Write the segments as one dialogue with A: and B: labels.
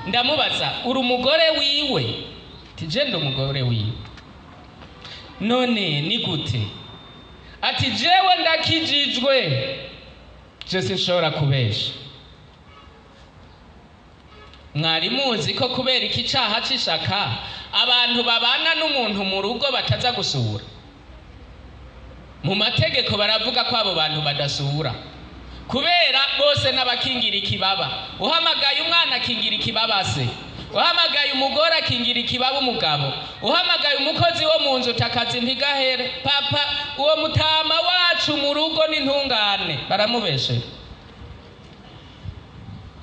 A: ndamubaza uri umugore wiwe ati je ndi umugore wiwe. None ni gute? Ati jewe ndakijijwe, je sinshobora kubesha. Mwari muzi ko kubera iki caha c'ishaka abantu babana n'umuntu mu rugo bataza gusura? Mu mategeko baravuga ko abo bantu badasura kubera bose n'abakingira ikibaba. Uhamagaye umwana akingira ikibaba se, uhamagaye umugore akingira ikibaba umugabo, uhamagaye umukozi wo mu nzu takazi ntigahere. Papa uwo mutama wacu mu rugo n'intungane baramubeshe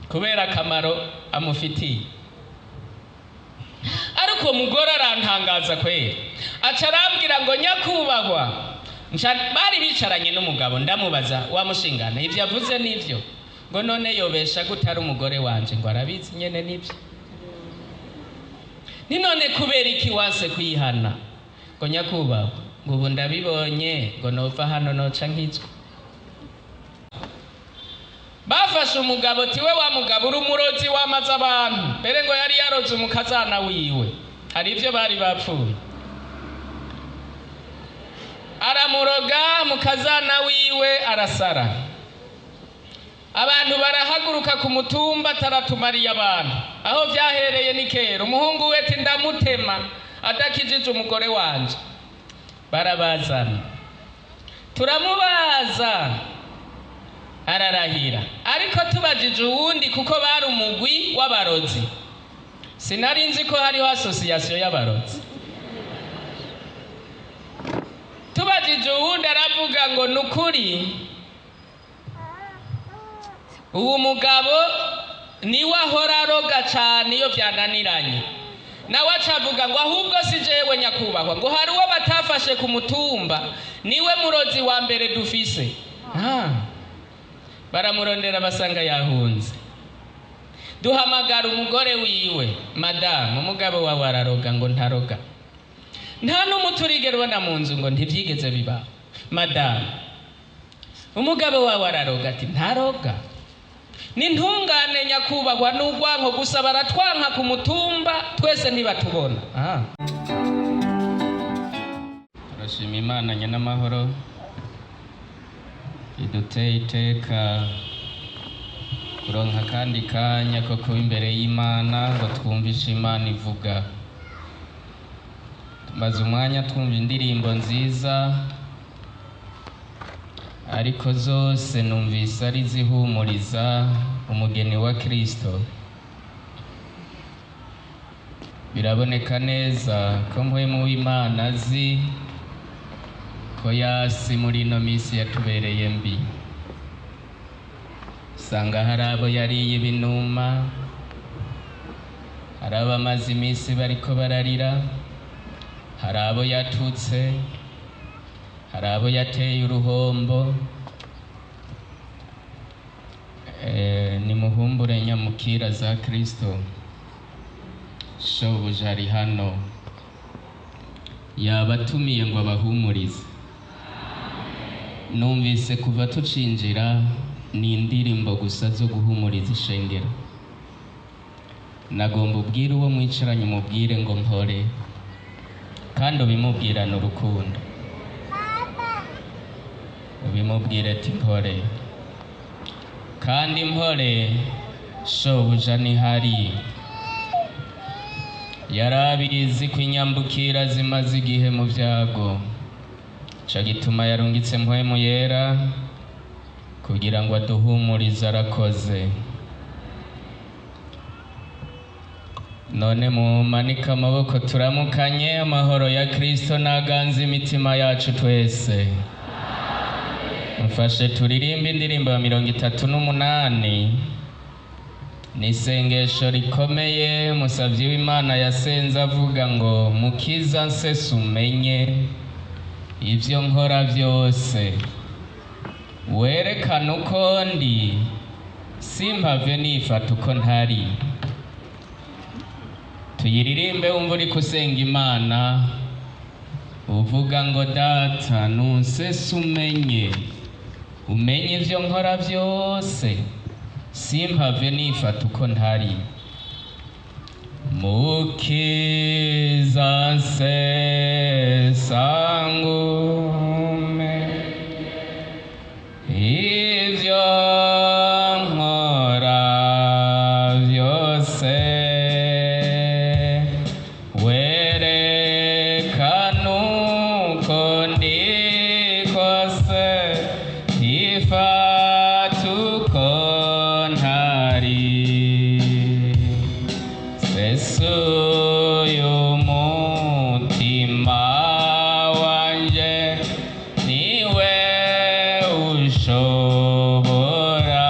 A: kubera akamaro amufitiye. Ariko umugore arantangaza kwera, aca arambwira ngo nyakubahwa, bari bicaranye n'umugabo, ndamubaza wamushingana ivyo avuze nivyo? Ngo none yobesha gutari umugore wanje? Ngo arabizi nyene nivyo. Ni none kubera iki wanse kwihana? Ngo nyakubahwa, ngo ubu ndabibonye, ngo nova hano noca nkizwa. Bafashe umugabo tiwe wa mugabo uri umurozi wamaze abantu, mbere ngo yari yaroze umukazana wiwe, hari ivyo bari bapfuye. Aramuroga mukazana wiwe arasara. Abantu barahaguruka ku mutumba taratumariye abantu. Aho vyahereye ni kera. Umuhungu we ati ndamutema adakijije umugore wanje. Barabazana, turamubaza ararahira. Ariko tubajije uwundi kuko bari umugwi w'abarozi. Sinari nzi ko hariho association y'abarozi. Tubajije uwundi aravuga ngo nukuri uwo mugabo niwe ahora aroga cane iyo vyananiranye. Nawe acavuga ngo ahubwo si jewe nyakubahwa, ngo hari uwo batafashe ku mutumba, niwe murozi wa mbere dufise. Baramurondera basanga yahunze. Duhamagara umugore wiwe, madamu umugabo wawe araroga. Ngo ntaroga. Nta n'umuturigero ubona mu nzu ngo ntivyigeze biba. Madamu umugabo wawe araroga. Ati ntaroga. Ni ntungane nyakubahwa, n'ugwanko gusa baratwanka ku mutumba, twese ntibatubona. Turashima Imana nyina amahoro iduteye iteka kuronka kandi kanya ko kuba imbere y'Imana ngo twumvishe Imana ivuga. Tumaze umwanya twumva indirimbo nziza, ariko zose numvise ari zihumuriza umugeni wa Kristo. Biraboneka neza ko mpwemu w'Imana azi ko yasi muri ino misi yatubereye mbi. Sanga hari abo yariye ibinuma, hari abamaze imisi bariko bararira, hari abo yatutse, hari abo yateye uruhombo. Nimuhumbure nyamukira za Kristo. Shobuja ari hano, yabatumiye ngo abahumurize. Numvise kuva tucinjira ni indirimbo gusa zo guhumuriza ishengero. Nagomba ubwire uwo mwicaranye umubwire ngo mpore, kandi ubimubwirane urukundo. Ubimubwire ati mpore, kandi mpore shobuja ntihari. Yarabizi ko inyambukira zimaze igihe mu vyago, ca gituma yarungitse mpwemu yera kugira ngo aduhumurize. Arakoze. None mumanika amaboko turamukanye. Amahoro ya Kristo naganze imitima yacu twese. Mfashe turirimba indirimbo ya 38. Ni isengesho rikomeye musavyi w'Imana yasenze avuga ngo mukiza nsese umenye ivyo nkora vyose, werekana uko ndi, simpave nifata uko ntari. Tuyiririmbe wumva uri kusenga Imana uvuga ngo data nunsese umenye ivyo nkora vyose, simpave nifata uko ntari. mukiza sesangume ivyo nkora vyose werekana uko ndi kose ifata uko ntari sesuye umutima wanje niwe ushobora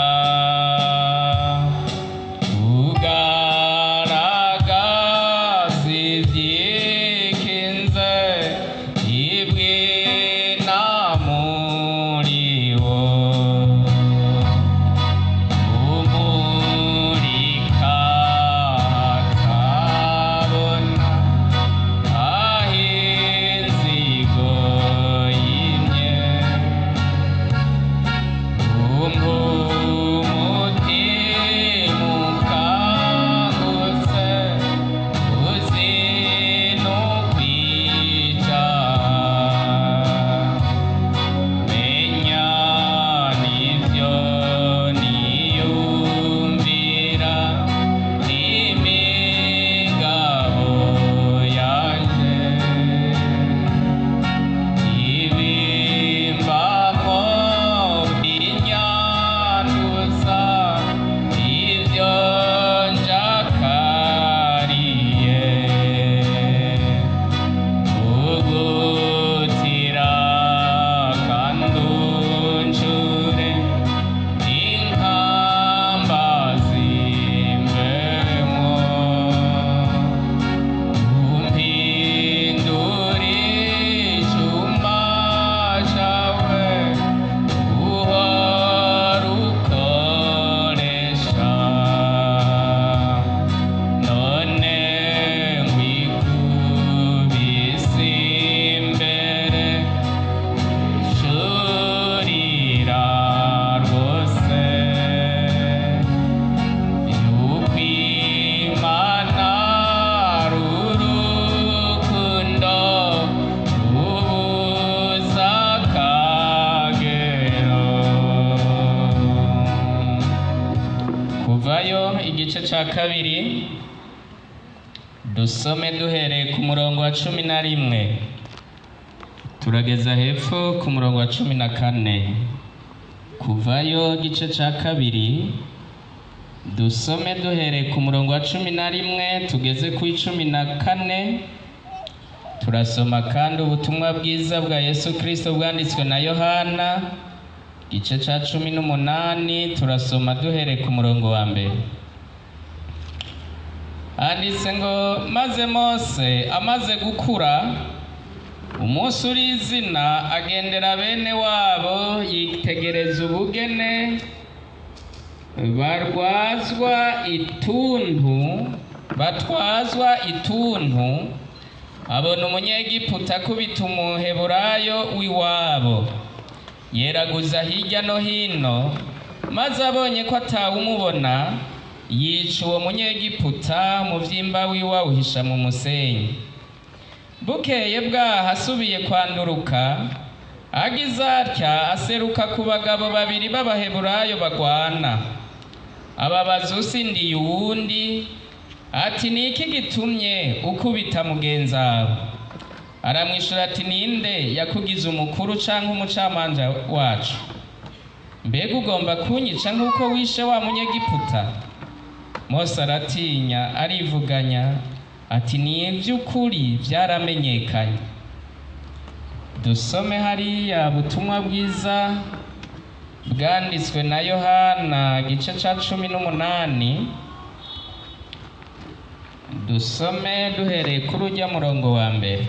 A: kugaragaza ivyikinze ibwina muri wo umurika akabona aho inzigo yimye umutima ukangutse uzinukwica menya nivyo niyumvira n'imigabo yanje ibimbamo binyanduza ivyo njakariye ugutira kanduncure inkamba zimbemo umpindura icuma cawe uhora ukoresha none nkwikubise imbere shurira rwose yukwimana rurukundo rubuza akagero. Kuvayo igice ca kabiri dusome duhereye ku murongo wa 11 turageza hepfo ku murongo wa 14. Kuvayo igice ca kabiri dusome duhereye ku murongo wa 11 tugeze ku 14. Turasoma kandi ubutumwa bwiza bwa Yesu Kristo bwanditswe na Yohana igice ca 18 turasoma duhereye ku murongo wa mbere. Handitse ngo maze Mose amaze gukura umunsi urizina agendera bene wabo yitegereza ubugene batwazwa ituntu abona umunyegiputa akubita umuheburayo w'iwabo yeraguza hirya no hino maze abonye ko atawumubona yica uwo munyegiputa umuvyimba wiwe awuhisha mu musenyi. Bukeye bwaho asubiye kwanduruka agize atya aseruka ku bagabo babiri b'abaheburayo bagwana ababaza usindiye uwundi ati niki gitumye ukubita mugenzawe? Aramwishura ati ninde yakugize umukuru canke umucamanza wacu? Mbega ugomba kunyica nk'uko wishe wa munyegiputa? Mose aratinya arivuganya ati ni ivy'ukuri vyaramenyekanye. Dusome hariya butumwa bwiza bwanditswe na Yohana igice ca 18 dusome duhereye kuri urya murongo wa mbere.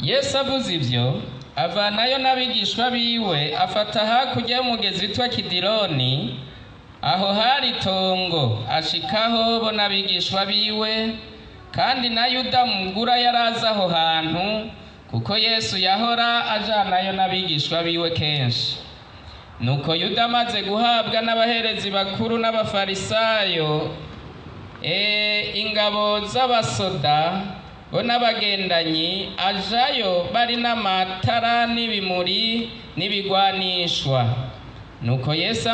A: Yesu avuze ivyo avanayo n'abigishwa biwe afata hakurya y'umugezi witwa Kidironi, aho hari itongo ashikaho bo n'abigishwa biwe, kandi na Yuda mugura yaraza aho hantu kuko Yesu yahora ajanayo n'abigishwa biwe kenshi. nuko Yuda amaze guhabwa n'abaherezi bakuru n'abafarisayo ingabo z'abasoda bo n'abagendanyi ajayo bari n'amatara n'ibimuri n'ibigwanishwa. Nuko Yesu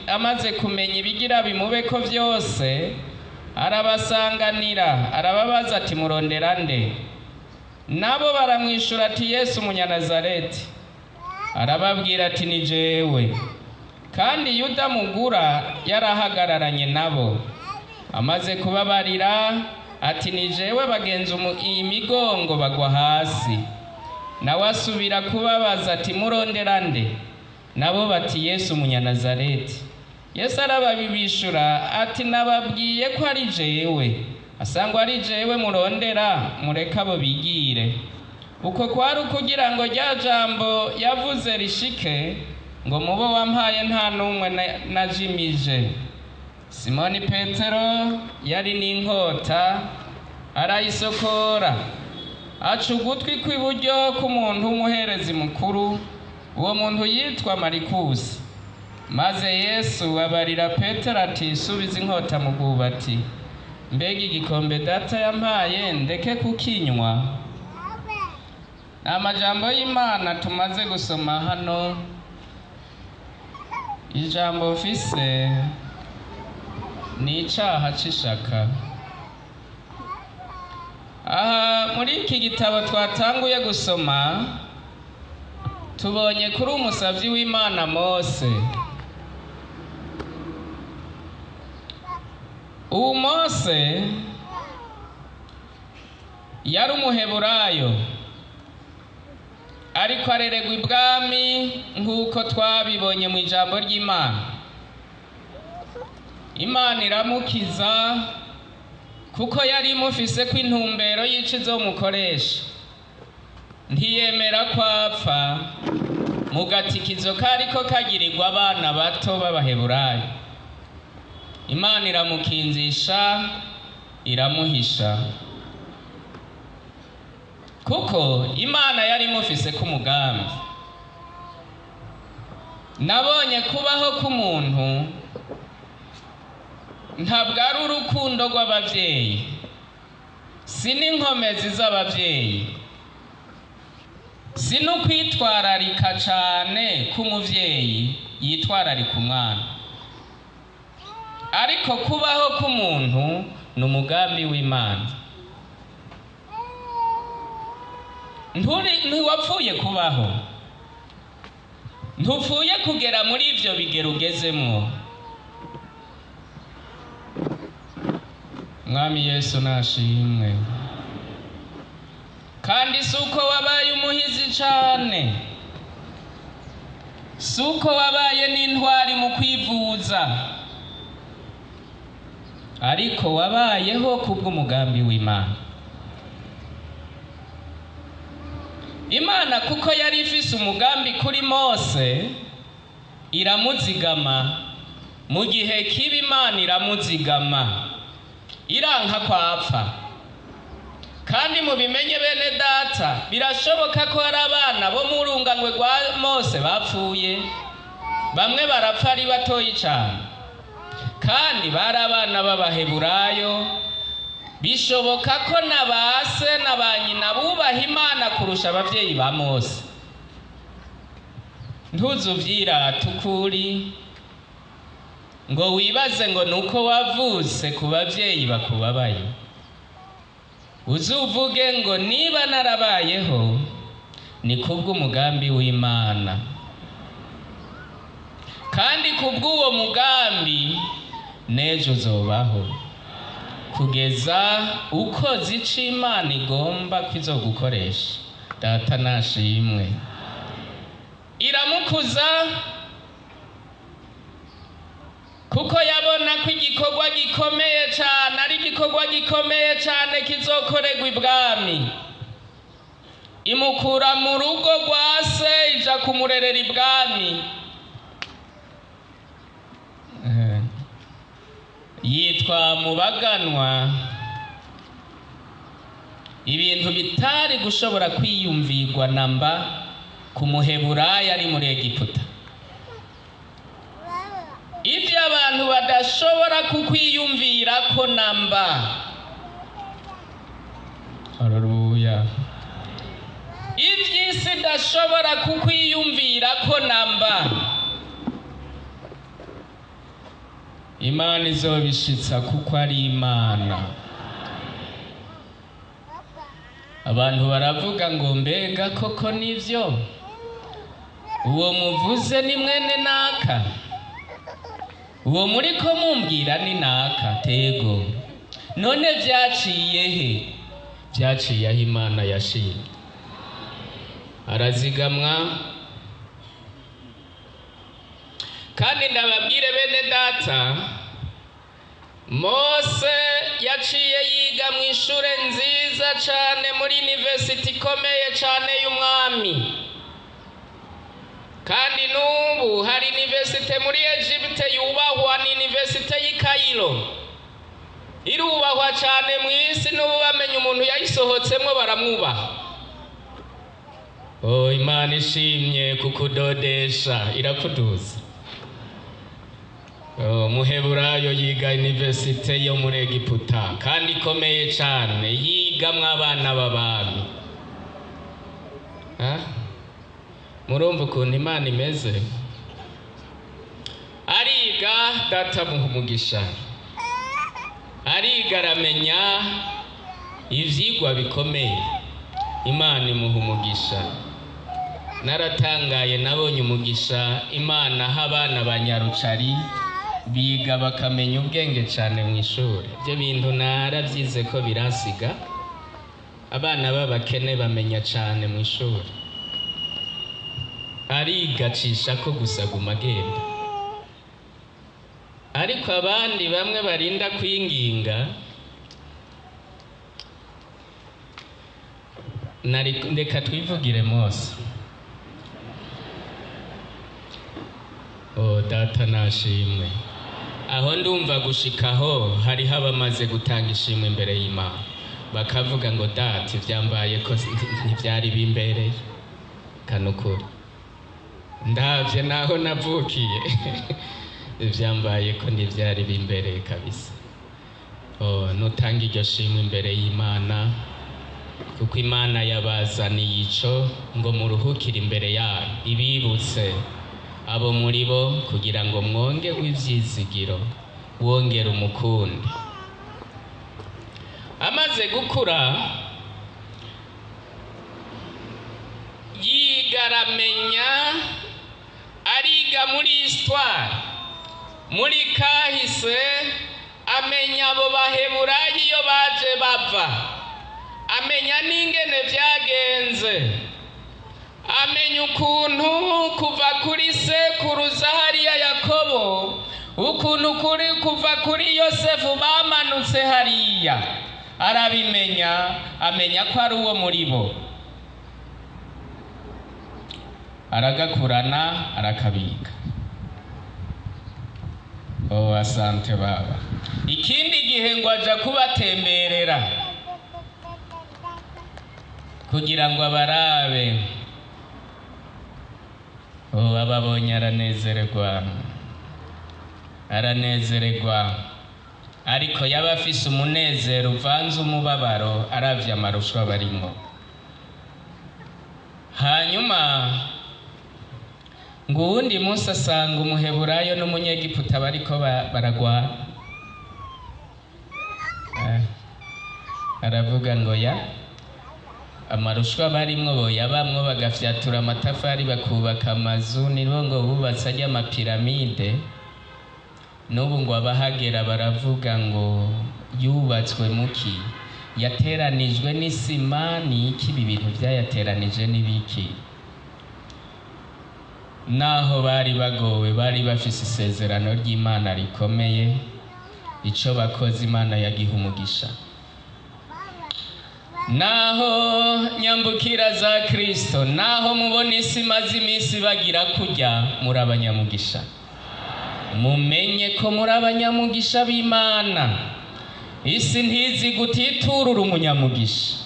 A: amaze kumenya ibigira bimubeko vyose arabasanganira arababaza ati murondera nde? Nabo baramwishura ati Yesu Umunyanazareti. Arababwira ati ni jewe. Kandi Yuda mugura yarahagararanye nabo. Amaze kubabarira ati ni jewe bagenza imigongo bagwa hasi. Nawe asubira kubabaza ati murondera nde? Nabo bati Yesu Umunyanazareti. Yesu arababishura ati nababwiye ko ari jewe. Asangwa ari jewe murondera mureka abo bigire. Uko kwari kugira ngo rya jambo yavuze rishike ngo mubo wampaye nta numwe najimije. Simoni Petero yari n'inkota arayisokora aca ugutwi kw'iburyo k'umuntu w'umuherezi mukuru, uwo muntu yitwa Marikusi. Maze Yesu abarira Petero ati subiza inkota mu bwubati. Mbega igikombe data yampaye ndeke kukinywa? Amajambo y'Imana tumaze gusoma hano. Ijambo mfise ni icaha c'ishaka. Aha muri iki gitabo twatanguye gusoma tubonye kuri umusavyi w'Imana Mose. Uwo Mose yari umuheburayo ariko areregwa ibwami nk'uko twabibonye mu ijambo ry'Imana. Imana iramukiza kuko yari imufise ko intumbero y'ico izomukoresha. Ntiyemera ko apfa mu gatikizo kariko kagirirwa abana bato b'abaheburayo. Imana iramukinzisha iramuhisha kuko Imana yari imufise ko umugambi. Nabonye kubaho k'umuntu ntabwo ari urukundo rw'abavyeyi, si n'inkomezi z'abavyeyi, si n'ukwitwararika cane k'umuvyeyi yitwararika umwana, ariko kubaho k'umuntu ni umugambi w'Imana. Ntiwapfuye kubaho, ntupfuye kugera muri ivyo bigero ugezemwo. Mwami Yesu nashimwe. Kandi suko wabaye umuhizi cane, suko wabaye n'intwari mu kwivuza, ariko wabayeho kubw'umugambi w'Imana. Imana kuko yari ifise umugambi kuri Mose iramuzigama. Mu gihe kibi Imana iramuzigama iranka kwapfa. Kandi mubimenye bene data, birashoboka ko hari abana bo mu rungangwe rwa Mose bapfuye. Bamwe barapfa ari batoyi cyane, kandi bari abana b'abaheburayo. Bishoboka ko na base na banyina bubaha Imana kurusha abavyeyi ba Mose. Ntuzuvyirata ukuri ngo wibaze ngo nuko wavutse ku bavyeyi bakubabaye. Uzuvuge ngo niba narabayeho ni kubw'umugambi w'Imana, kandi kubw'uwo mugambi nejo uzobaho kugeza ukoze ico Imana igomba kwizogukoresha. Data nashimwe. Iramukuza kuko yabona ko igikorwa gikomeye cyane ari igikorwa gikomeye cyane kizokorerwa ibwami. Imukura mu rugo rwa se ija kumurerera ibwami. Yitwa Mubaganwa. Ibintu bitari gushobora kwiyumvirwa namba ku muheburayo ari muri Egiputa. abantu badashobora kukwiyumvira ko namba. Haleluya. Ivy'isi idashobora kukwiyumvira ko namba, Imana izobishitsa kuko ari Imana. Abantu baravuga ngo mbega koko nivyo, uwo muvuze ni mwene naka, uwo muriko mumbwira ni naka. Tego, none vyaciye he? Vyaciye aho Imana yashimye. Arazigamwa. Kandi ndababwire bene data, Mose yaciye yiga mu ishure nziza cane muri university ikomeye cane y'umwami. Kandi n'ubu hari university muri Egypte yubahwa, ni university y'i Cairo. Irubahwa cane mu isi, n'ubu bamenye umuntu yayisohotsemwo baramwubaha. Oh, Imana ishimye kukudodesha, irakuduza. Muheburayo yiga university yo muri Egiputa kandi ikomeye cane, yigamwo abana b'abami. Murumva ukuntu Imana imeze. Ariga, data muha umugisha. Ariga aramenya ivyigwa bikomeye, Imana imuha umugisha. Naratangaye nabonye umugisha Imana ha abana banyarucari biga bakamenya ubwenge cane mu ishuri. Ibyo bintu naravyize ko biransiga. Abana b'abakene bamenya cane mu ishuri. Ariga acisha ko gusa guma agenda. Ariko abandi bamwe barinda kwinginga, reka twivugire Mose. Oh, data nashimwe. Aho ndumva gushikaho hariho abamaze gutanga ishimwe imbere y'Imana, bakavuga ngo data ivyambaye ko ntivyari bimbereye. Kanukuri ndavye naho navukiye ivyambaye ko ntivyari bimbereye kabisa. Oh, nutanga iryo shimwe imbere y'Imana, kuko Imana yabazaniye ico ngo muruhukire imbere yayo, ibibutse abo muri bo kugira ngo mwonge w'ivyizigiro, wongera umukundi. Amaze gukura yiga aramenya, ariga muri histoire, muri kahise, amenya abo baheburayo iyo baje bava, amenya n'ingene vyagenze, amenya ukuntu kuva kuri sekuruza hariya Yakobo, ukuntu kuva kuri Yosefu bamanutse hariya. Arabimenya, amenya ko ari uwo muri bo. Aragakurana, arakabika. Oh, asante baba. Ikindi gihe ngo aja kubatemberera kugira ngo abarabe. Oh, ababonye aranezererwa, ariko yaba afise umunezero uvanze umubabaro, aravye amarusho barimo. Hanyuma ngo uwundi munsi asanga umuheburayo n'umunyegiputa bariko baragwana. Aravuga ngo ya amarushwa barimwo boyabamwo, bagafyatura amatafari bakubaka amazu, nibo ngo bubatse ajya amapiramide. N'ubu ngo abahagera baravuga ngo yubatswe muki, yateranijwe n'isima, ni iki ibi bintu vyayateranije n'ibiki? Naho bari bagowe, bari bafise isezerano ry'Imana rikomeye, ico bakoze Imana yagiha umugisha. Naho nyambukira za Kristo, naho mubona isi maze imisi bagira kurya, muri abanyamugisha. Mumenye ko muri abanyamugisha b'Imana. Isi ntizi gutiturura umunyamugisha.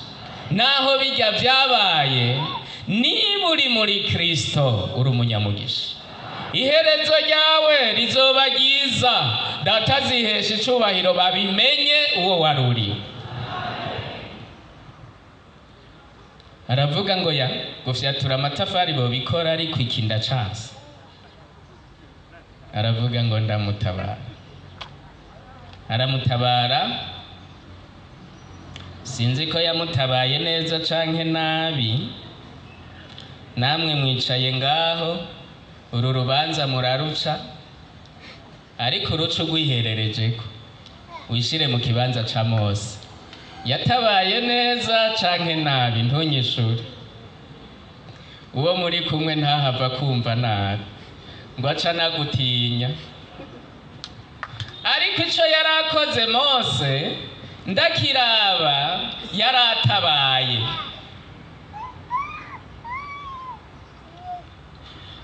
A: Naho bijya vyabaye, niba uri muri Kristo uri umunyamugisha. Iherezo ryawe rizoba ryiza. byiza data azihesha icubahiro babimenye uwo waruri. Aravuga ngo ya gufyatura amatafari bobikora ariko ikinda chance. Aravuga ngo ndamutabara. Aramutabara, sinzi ko yamutabaye neza canke nabi. Namwe mwicaye ngaho uru rubanza muraruca, ariko uruca rwihererejeko wishire mu kibanza ca Mose. Yatabaye neza canke nabi ntunyishure. Uwo muri kumwe ntahava kumva nabi ngo aca nagutinya. Ariko ico yarakoze Mose ndakiraba yaratabaye.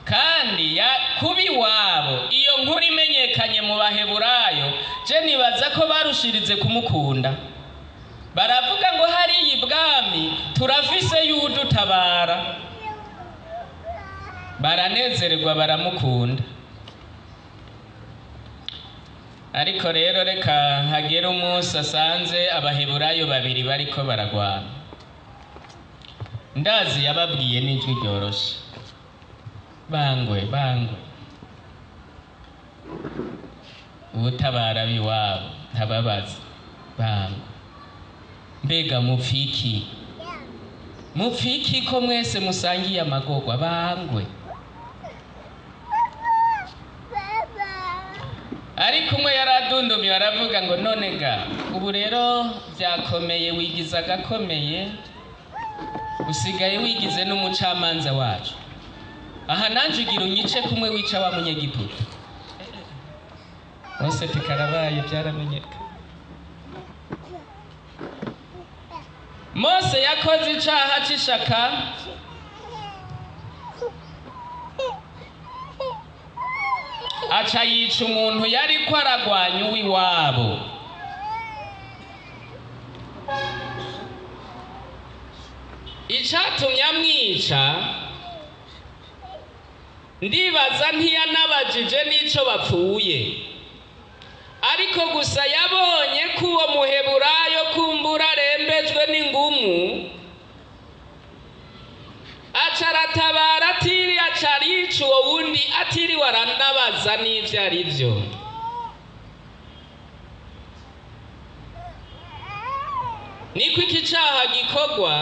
A: Kandi kubi wabo iyo nkuru imenyekanye mu Baheburayo, je nibaza ko barushirize kumukunda. Baravuga ngo hari ibwami turafise yudutabara. Baranezererwa baramukunda. Ariko rero reka hagera umunsi asanze Abaheburayo babiri bariko baragwana. Ndazi yababwiye n'ijwi ryoroshe, bangwe ubutabara biwabo ntababaza bangwe. Mbega mupfiki ko mwese musangiye amagorwa bangwe. Ariko umwe yaradundumiye aravuga ngo none ga ubu rero byakomeye, wigiza gakomeye, usigaye wigize n'umucamanza wacu. Aha nanje ugira unyice kumwe wica wa munyegiputa. Mose tikarabaye byaramenyeka. Mose yakoze icaha c'ishaka, aca yica umuntu yariko aragwanya uwiwabo. Icatumye amwica ndibaza ntiyanabajije n'ico bapfuye, ariko gusa yabonye ko uwo Muheburayo kumbura arembejwe n'ingumu, aca aratabara atiri aca arica uwo wundi atiriwe aranabaza n'ivyo arivyo. Niko iki caha gikorwa.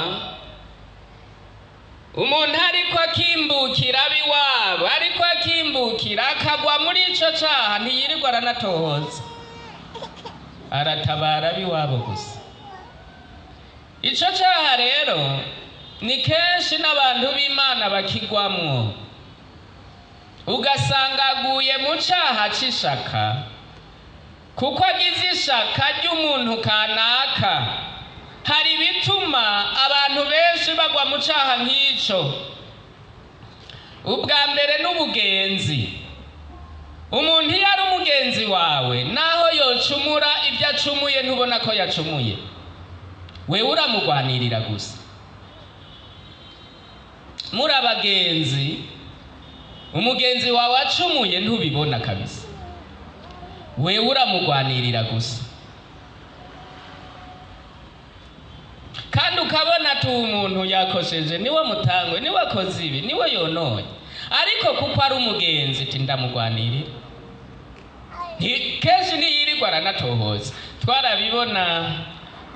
A: Umuntu ariko akimbukira biwabo, ariko akimbukira akagwa muri ico caha ntiyirirwa aranatohoza, aratabara biwabo gusa. Ico caha rero ni kenshi n'abantu b'Imana bakigwamwo, ugasanga aguye mu caha c'ishaka kuko agize ishaka ry'umuntu kanaka. Hari bituma abantu benshi bagwa mu caha nk'ico. Ubwa mbere n'ubugenzi. Umuntu iyo ari umugenzi wawe naho yocumura ibyo acumuye ntubona ko yacumuye, wewe uramugwanirira gusa. Muri abagenzi, umugenzi wawe acumuye ntubibona kabisa, wewe uramugwanirira gusa. Kandi ukabona tu umuntu yakosheje niwe mutangwe, niwe akoze ibi, niwe yonoye, ariko kuko ari umugenzi ati ndamugwanirira. Kenshi ntiyirirwa aranatohoza. Twarabibona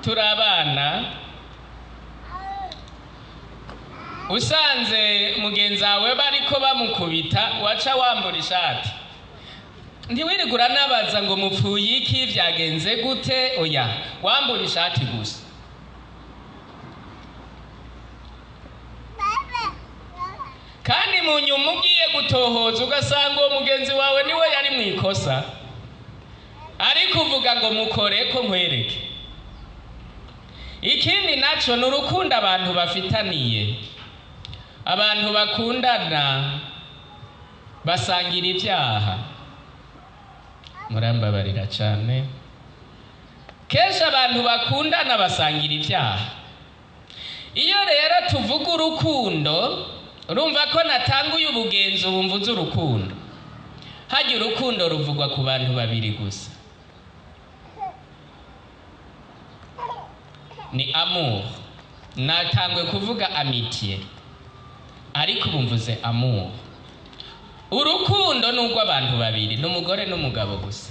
A: turabana, usanze mugenzi wawe bariko bamukubita waca wambura ishati, ntiwirigura nabaza ngo mupfuye iki vyagenze gute. Oya, wambura ishati gusa. Kandi mu nyuma ugiye gutohoza ugasanga uwo mugenzi wawe niwe yari mwikosa, ariko uvuga ngo mukore ko nkwereke. Ikindi naco n'urukundo abantu bafitaniye. Abantu bakundana basangira ibyaha. Murambabarira cyane. Kenshi abantu bakundana basangira ibyaha. Iyo rero tuvuga urukundo, urumva ko natanguye ubugenzi bumvuze urukundo. hajya urukundo ruvugwa ku bantu babiri gusa, ni amour. Natangwe kuvuga amitié, ariko bumvuze amour. Urukundo nubwo abantu babiri, n'umugore n'umugabo gusa,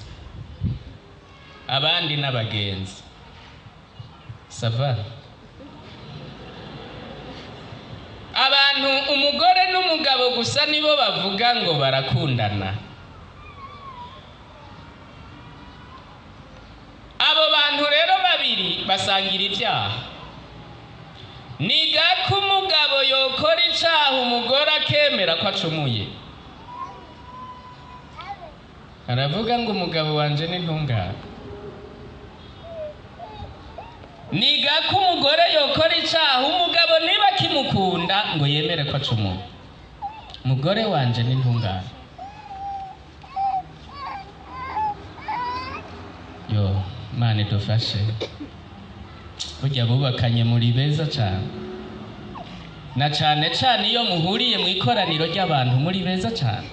A: abandi n'abagenzi. Sava abantu umugore n'umugabo gusa nibo bavuga ngo barakundana. Abo bantu rero babiri basangira ibyaha. Niga ko umugabo yokora icyaha umugore akemera ko acumuye. Aravuga ngo umugabo wanje ni ntungane. Niga ko umugore yokora icyaha umugabo niba kimukunda ngo yemere ko acumuye. Umugore wanje ni ntungane. Yo, Mana idufashe. Burya bubakanye muri beza cyane. Na cyane cyane iyo muhuriye mu ikoraniro ry'abantu muri beza cyane.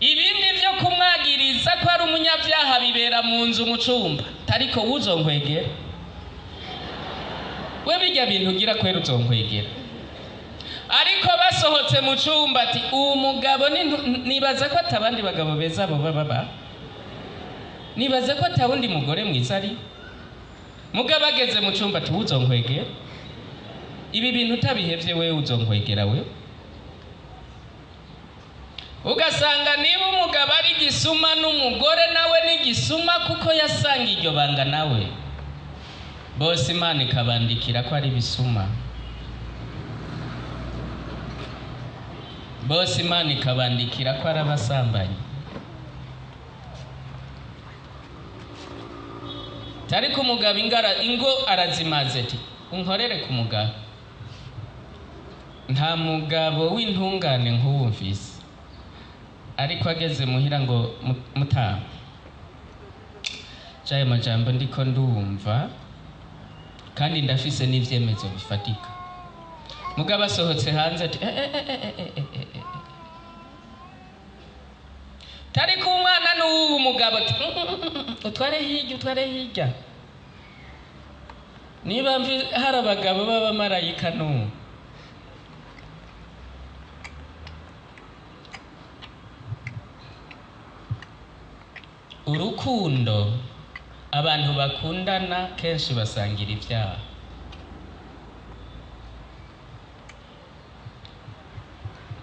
A: Ibindi byo kumwagiriza ko ari umunyabyaha bibera mu nzu mu cumba, tariko uzonkwegera. We bijya bintu ugira kwera uzonkwegera. Ariko basohotse mu cumba ati umugabo nibaza ko atabandi bagabo beza bo baba. Nibaza ko atawundi mugore mwiza ari. Mugabo ageze mu cumba ati uzonkwegera. Ibi bintu utabihevye we uzonkwegera we. Ugasanga niba umugabo ari gisuma n'umugore nawe ni gisuma kuko yasanga iryo banga nawe. Bose Imana ikabandikira ko ari bisuma. Bose Imana ikabandikira ko ari abasambanyi. Tariko umugabo ingo arazimaze ati unkorere ku mugabo. Nta mugabo w'intungane nk'uwo mfise. Ariko ageze muhira ngo mutama. Jaye majambo ndiko ndumva kandi ndafise n'ivyemezo bifatika. Mugabo asohotse hanze ati Tariko umwana n'uwo mugabo ati utware hirya. Niba hari abagabo b'abamarayika n'uwo. Urukundo, abantu bakundana kenshi basangira ibyaha.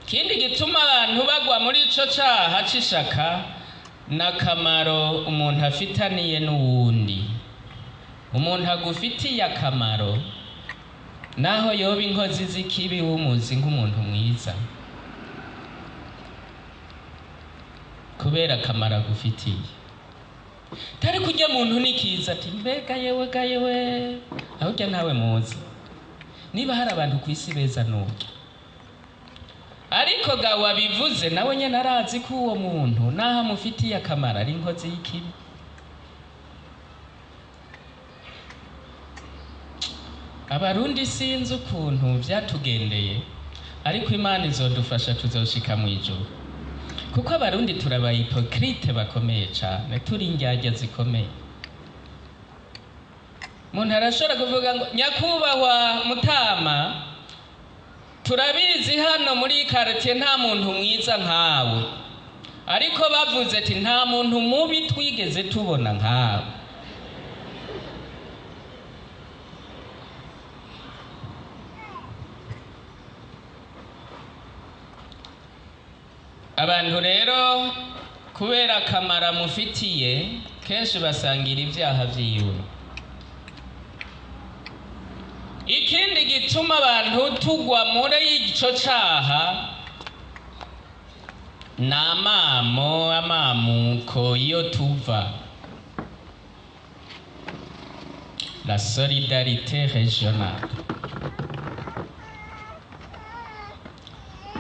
A: Kindi gituma abantu bagwa muri ico caha c'ishaka n'akamaro umuntu afitaniye n'uwundi. Umuntu agufitiye akamaro naho yoba inkozi z'ikibi wumuzi nk'umuntu mwiza, kubera akamaro agufitiye. Tari kujya muntu nikiza ati mbega yewe ahujya nawe muzi. Niba hari abantu kwisi beza nuko. Ariko ga wabivuze nawe nyene arazi ko uwo muntu naha mufitiye akamaro ari inkozi y'ikibi. Abarundi sinzi ukuntu byatugendeye, ariko Imana izodufasha tuzoshika mu ijuru. Kuko abarundi turabaye hypocrite bakomeye cyane, turi indyarya zikomeye. Umuntu arashobora kuvuga ngo nyakubahwa Mutama, turabizi hano muri quartier nta muntu mwiza nkawe. Ariko bavuze ati nta muntu mubi twigeze tubona nkawe. Abantu rero kubera akamaro mufitiye kenshi basangira ibyaha vyiwe. Ikindi gituma abantu tugwa muri ico caha n'amamuko iyo tuva. La solidarité régionale.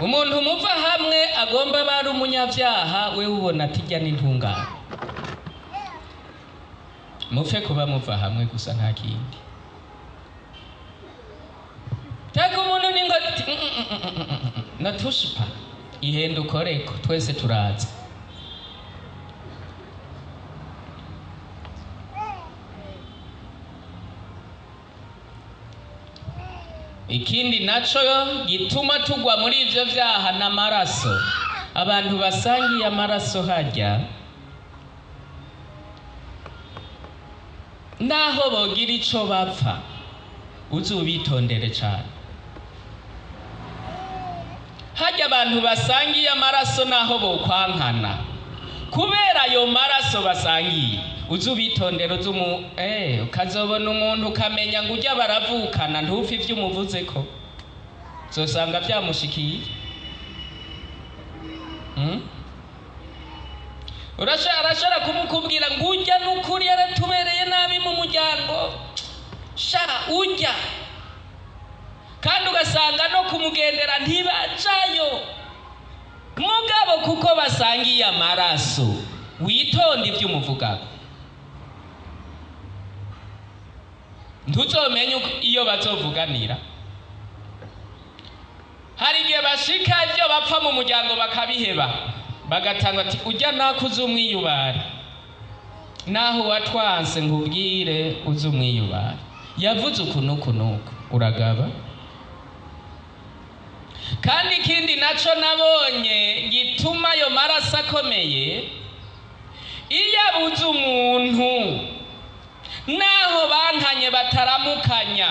A: Umuntu muva hamwe agomba bari umunyabyaha, we ubona tijya n'intungane. Mupfe kuba muva hamwe gusa nta kindi. Taka umuntu ningo na touche pas. ihenda ukoreko twese turaza. Ikindi naco gituma tugwa muri ivyo vyaha n'amaraso. Abantu basangiye amaraso harya naho bogira ico bapfa uzubitondere cane. Harya abantu basangiye amaraso naho bokwankana kubera ayo maraso basangiye uzubitondera ukazobona umuntu ukamenya ngo ujya baravukana ntupfe ivyo umuvuzeko zosanga vyamushikiye. Urashobora kumukubwira ngo ujya n'ukuri yaratubereye nabi mu muryango sha ujya, kandi ugasanga no kumugendera ntibajayo. Mugabo kuko basangiye amaraso witonde ivyo umuvugaho, ntuzomenye iyo bazovuganira. Hari igihe bashika ivyo bapfa mu muryango bakabiheba bagatanga ati ujya nakuze umwiyubare, naho watwanse nkubwire uze umwiyubare, yavuze uku uragaba. Kandi ikindi naco nabonye gituma ayo maraso akomeye, iyo abuze umuntu naho bankanye bataramukanya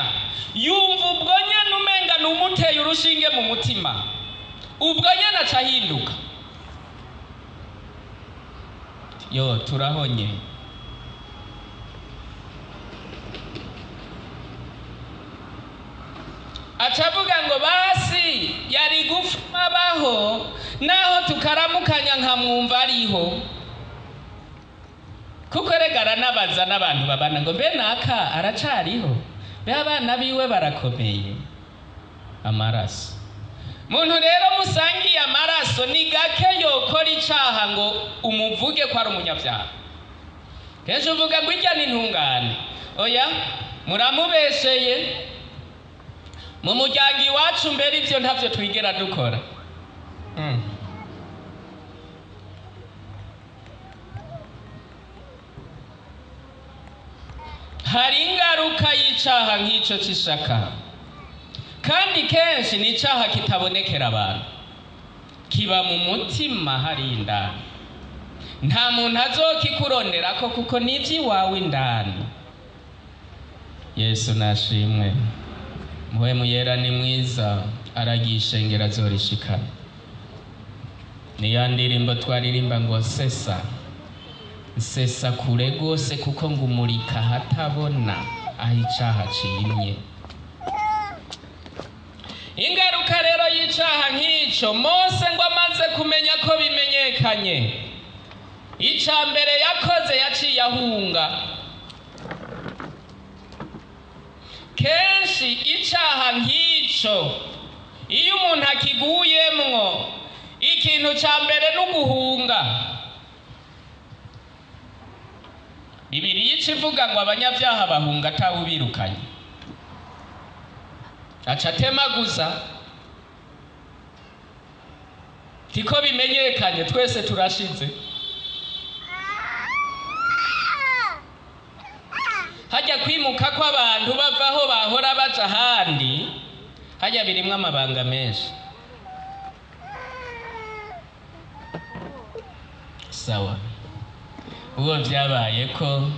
A: yumva ubwo nyene umenga n'umuteye urushinge mu mutima, ubwo nyene aca ahinduka. Yo turahonye. Acavuga ngo basi yari gupfa baho naho tukaramukanya nkamwumva ariho, kuko regara nabaza n'abantu babana ngo mbe naka aracariho, be abana biwe barakomeye. Amaraso muntu rero musangiye amaraso ni gake yokora icaha ngo umuvuge ko ari umunyabyaha. Kenshi uvuga ngo ijya n'intungane, oya muramubesheye. Mu muryango iwacu mbere ivyo ntavyo twigera dukora. Hari ingaruka y'icaha nk'ico c'ishaka, kandi kenshi ni icaha kitabonekera abantu, kiba mu mutima hari indani. Nta muntu azokikuronderako kuko n'ivy'iwawe indani. Yesu nashimwe. Muhemu yera ni mwiza, aragishengera azorishikana. Niya ndirimbo twaririmba ngo nsesa kure gose kuko ngumurika hatabona aho icaha cimye. Ingaruka rero y'icaha nk'ico Mose ngo amaze kumenya ko bimenyekanye, ica mbere yakoze yaciye ahunga. Kenshi icaha nk'ico iyo umuntu akiguyemwo ikintu ca mbere n'uguhunga. Bibiliya ivuga ngo abanyavyaha bahunga atawubirukanye, aca atemaguza. Tiko bimenyekanye twese turashize. Hajya kwimuka kw'abantu bavaho bahora baja ahandi, hajya birimwo amabanga menshi. Sawa, uwo vyabaye ko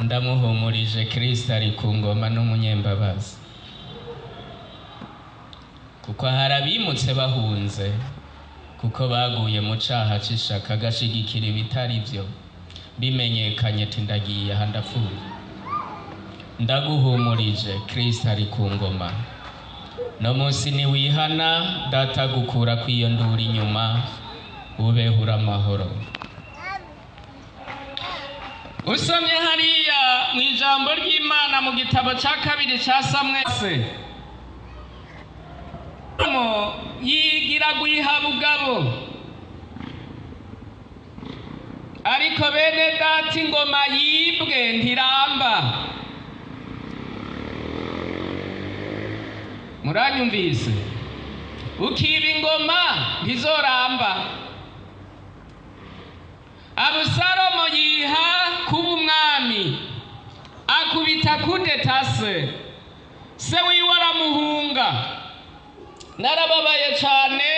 A: ndamuhumurije, Kristo ari ku ngoma n'umunyembabazi, kuko harabimutse bahunze kuko baguye mu caha c'ishaka gashigikira ibitari vyo, bimenyekanye ati ndagiye aha ndapfuye. Ndaguhumurije, Kristo ari ku ngoma. No munsi ni wihana data gukura kw'iyo nduri inyuma, ubehura amahoro. Usomye hariya mu ijambo ry'Imana mu gitabo ca 2 ca Samweli, yigira guihabugabo, ariko bene data ingoma yibwe ntiramba. Muranyumvise? ukiba ingoma ntizoramba. Abusalomo yiha kuba umwami, akubita kudeta se wiwe aramuhunga. Narababaye cyane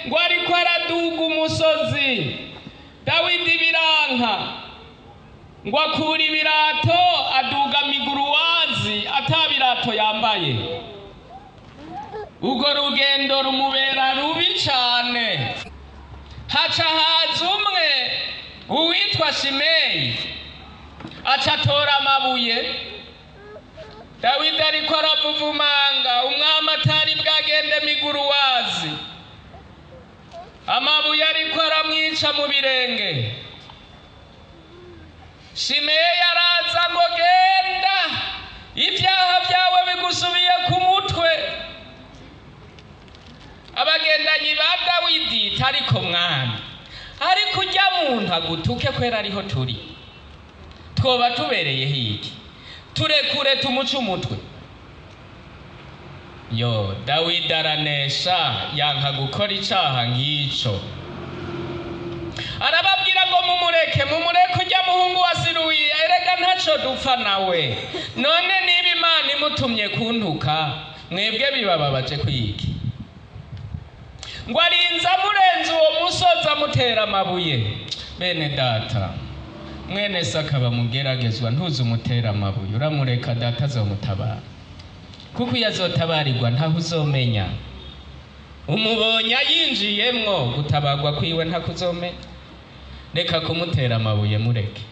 A: ngo ariko araduga umusozi, Dawidi biranka ngo akura ibirato aduga miguruwazi atabirato yambaye. Ubwo rugendo rumubera rubi cyane. Haca haza umwe uwitwa Shimeyi aca atora amabuye. Dawidi ariko aravuvumanga, umwami atari bwagende miguruwazi, amabuye ariko aramwica mu birenge. Shimeyi araza ngo genda, ibyaha byawe bigusubiye ku mutwe. Abagendanyi ba Dawidi tariko mwami, ariko ujya muntu agutuke kwera ariho turi, twoba tubereye hiki, turekure tumuce umutwe. Yo, Dawidi aranesha, yanka gukora icaha nk'ico. Arababwira ngo mumureke ujya muhungu wa Siruyi, erega ntaco dupfa nawe. None niba Imana imutumye kuntuka, mwebwe bibababaje kwiki? Ngo arinza murenze uwo musozi amutera amabuye. Bene data, mwene se akaba mugeragezwa, ntuze umutera amabuye, uramureka data azomutabara. Kuko iyo azotabarirwa ntaho uzomenya. Umubonye yinjiyemwo, gutabagwa kwiwe ntakuzomenya. Reka kumutera amabuye, mureke.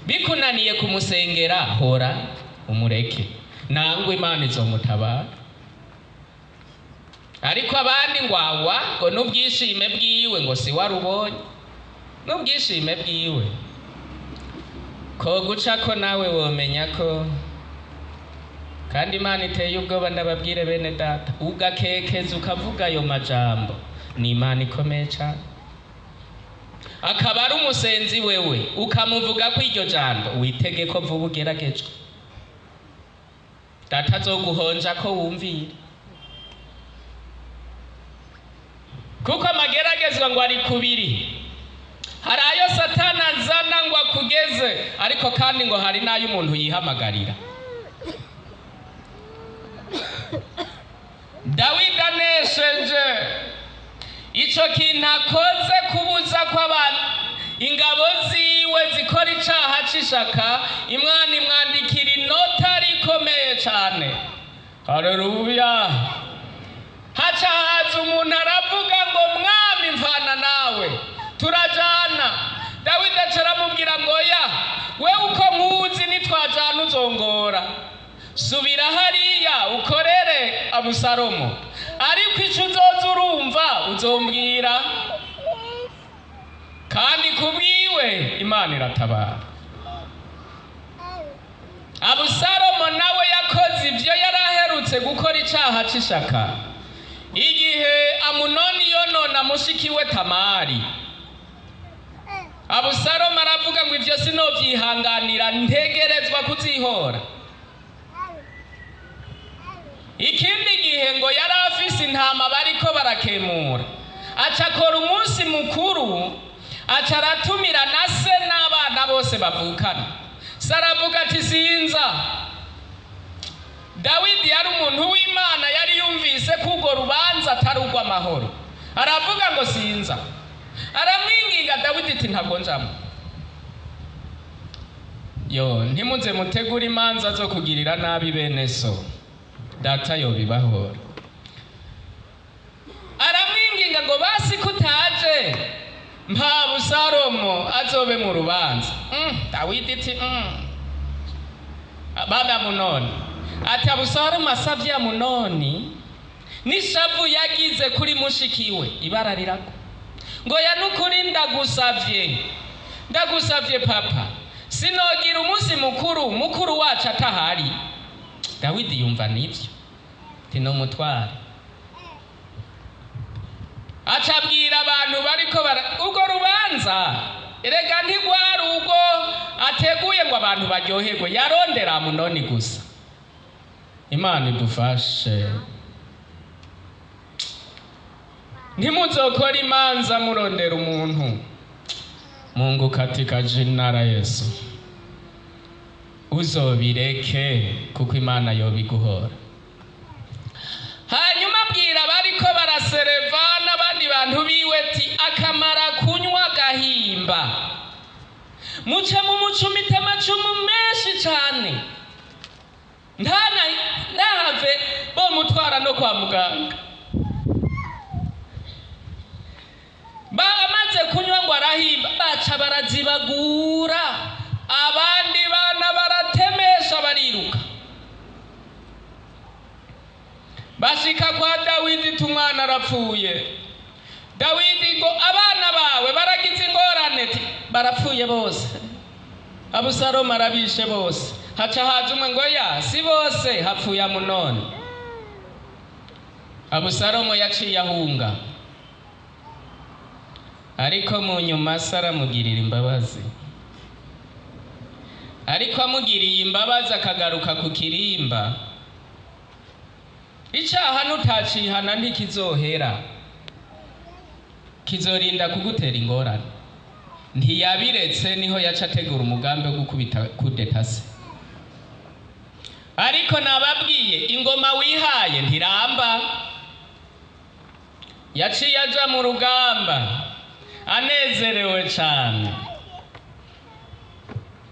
A: Bikunaniye kumusengera, hora umureke, nangwe Imana izomutabara. Ariko abandi ngwawa ngo n'ubwishime bwiwe ngo si warubonye. N'ubwishime bwiwe ko guca ko nawe womenya ko, kandi Imana iteye ubwoba. Ndababwire bene data, ugakekeza ukavuga ayo majambo, ni Imana ikomeye cyane. Akaba ari umusenzi wewe ukamuvuga ko iryo jambo, witege ko vuba ugeragejwe. Data azoguhonja ko wumvira. Kuko amageragezwa ngo ari kubiri. Hari ayo Satani azana ngo akugeze, ariko kandi ngo hari n'ayo umuntu yihamagarira. Dawidi anesheje ico kintu akoze kubuza kw'abantu ingabo ziwe zikora icaha c'ishaka, Imana imwandikira inota rikomeye cane. Haleluya. Haca haza umuntu aravuga ngo mwami mvana nawe turajana. Dawidi acaramubwira ngo ya, we uko nkuzi nitwajana uzongora, subira hariya ukorere Abusalomo, ariko ico uzoza urumva uzombwira. Kandi kubwiwe Imana iratabara. Abusalomo nawe yakoze ivyo yaraherutse gukora icaha c'ishaka, igihe Amunoni yonona mushikiwe Tamari. Abusalomo aravuga ngo ivyo sinovyihanganira, ntegerezwa kuzihora. Ikindi gihe ngo yari afise intama bariko barakemura, aca akora umunsi mukuru, aca aratumira na se n'abana bose bavukana. Saravuga ati sinza. Dawidi yari umuntu w'Imana, yari yumvise ko urwo rubanza atari urw'amahoro. Aravuga ngo sinza. Aramwinginga Dawidi ati ntabwo njamo. Yo, ntimuze mutegura imanza zo kugirira nabi bene so, data yobibahora. Aramwinginga ngo basi kutaje mpa Abusalomo azobe mu rubanza. Dawidi ati baba Amunoni ati Abusalomo asavye Amunoni n'ishavu yagize kuri mushikiwe ibara rirako, ngo yanukuri ndagusavye papa, sinogira umunsi mukuru wacu atahari. Dawidi yumva nivyo, ati no mutware. Acabwira abantu bariko ugo rubanza, erega ntigwari ugo ateguye ngo abantu baryoherwe, yarondera Amunoni gusa. Imana idufashe. ntimuzokora imanza murondera umuntu. Mungu katika jina la Yesu uzobireke kuko Imana yobiguhora. Hanyuma abwira bariko barasereva n'abandi bantu biwe ati akamara kunywa gahimba muce mu mucumite amacumu menshi cyane ntahave bo mutwara no kwa muganga. Bamaze kunywa ngo arahimba baca barazibagura, abandi bana baratemesha bariruka. Bashika kwa Dawidi tumwana arapfuye. Dawidi ngo abana bawe baragize ingorane, barapfuye bose. Abusalomu arabishe bose. Haca haza umwe ngo ya si bose, hapfuye Amunoni. Abusalomu yaciye ahunga, ariko mu nyuma aramugirira imbabazi. Ariko amugiriye imbabazi akagaruka ku kirimba, icaha nutacihana ntikizohera, kizorinda kugutera ingorane. Ntiyabiretse, niho yaca ategura umugambi wo gukubita kudeta se. Ariko nababwiye ingoma wihaye ntiramba. Yaciye aja mu rugamba anezerewe cyane.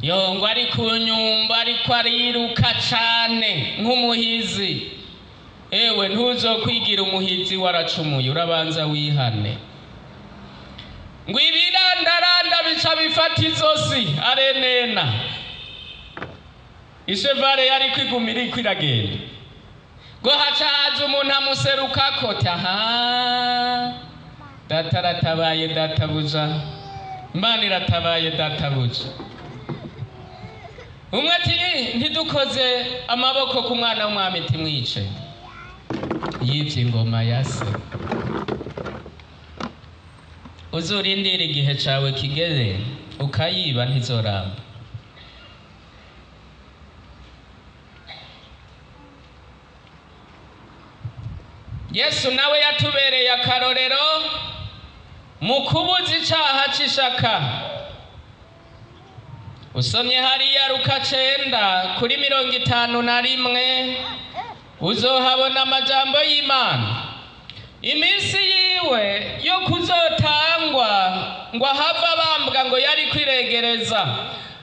A: Yongo ari ku nyumba ariko ariruka cyane nk'umuhizi. Ewe ntuzokwigira umuhizi waracumuye, urabanza wihane. Ngo ibirandaranda bica bifata izosi arenena. Ishevare yari kwigumira ikwiragenda. Ngo haca haza umuntu amuserukako ati aha data ratabaye databuja, Imana iratabaye databuja. Umwe ati ntidukoze amaboko ku mwana w'umwami timwice. Yivye ingoma ya se. Uzurindira igihe cawe kigeze ukayiba ntizoramba. Yesu nawe yatubereye akarorero mu kubuza icaha c'ishaka. Usomye hariya Luka 9:51 uzohabona amajambo y'Imana. Iminsi yiwe yo kuzotangwa ngo ahava bambwa ngo yari kwiregereza.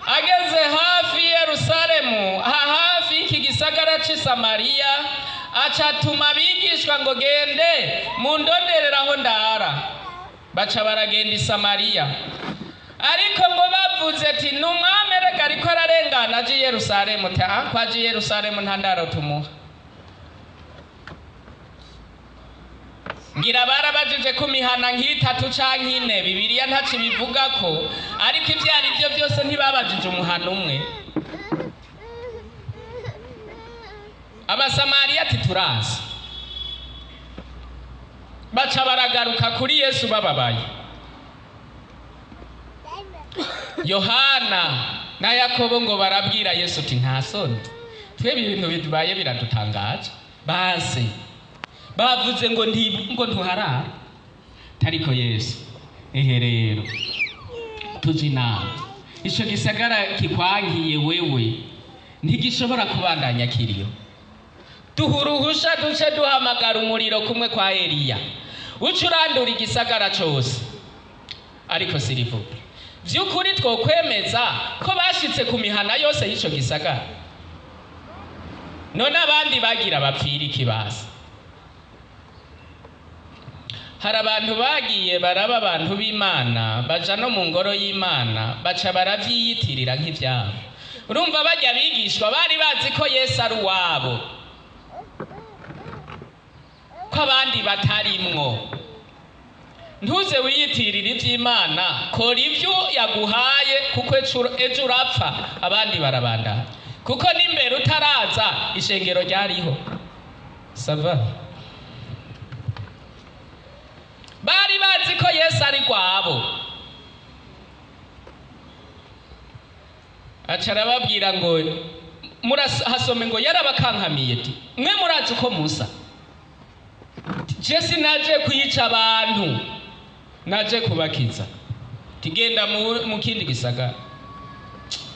A: Ageze hafi Yerusalemu, hafi iki gisagara c'i Samariya, acatuma abigishwa ngo gende mundondereraho ndara. Baca baragenda i Samariya. Ariko ngo bavuze ati n'umwami rega ariko ararengana aje i Yerusalemu. Kwaje i Yerusalemu nta ndaro tumuha. Ngira barabajije ku mihana nk'itatu canke ine, Bibiliya ntaci bivuga ko, ariko ivyari byo byose ntibabajije umuhana umwe. Abasamariya ati turazi. Baca baragaruka kuri Yesu bababaye. Yohana na Yakobo ngo barabwira Yesu ati nta soni, twebwe ibintu bibaye biradutangaje. Base bavuze ngo ntuharara. Tariko Yesu ehe rero tuzina ico gisagara kikwangiye wewe ntigishobora kubandanya kiriyo. Duhuruhusha duce duhamagara umuriro kumwe kwa Eliya ucurandura igisagara cose. Ariko sirivuga vy'ukuri twokwemeza ko bashitse ku mihana yose y'ico gisagara. None abandi bagira bapfira ikibasa. Hari abantu bagiye baraba abantu b'Imana baja no mu ngoro y'Imana baca baravyiyitirira nk'ivyabo. Urumva bajya bigishwa bari bazi ko Yesu ari uwabo, ko abandi batarimwo. Ntuze wiyitirira ivy'Imana, kora ivyo yaguhaye kuko ejo urapfa abandi barabandana. Kuko n'imbere utaraza ishengero ryariho. Sava. Bari bazi ko Yesu ari kwabo. Acara babwira ngo murahasome ngo yarabakankamiye ati mwe murazi ko Musa je sinaje kuyica abantu, naje kubakiza. Tigenda mu kindi gisagara.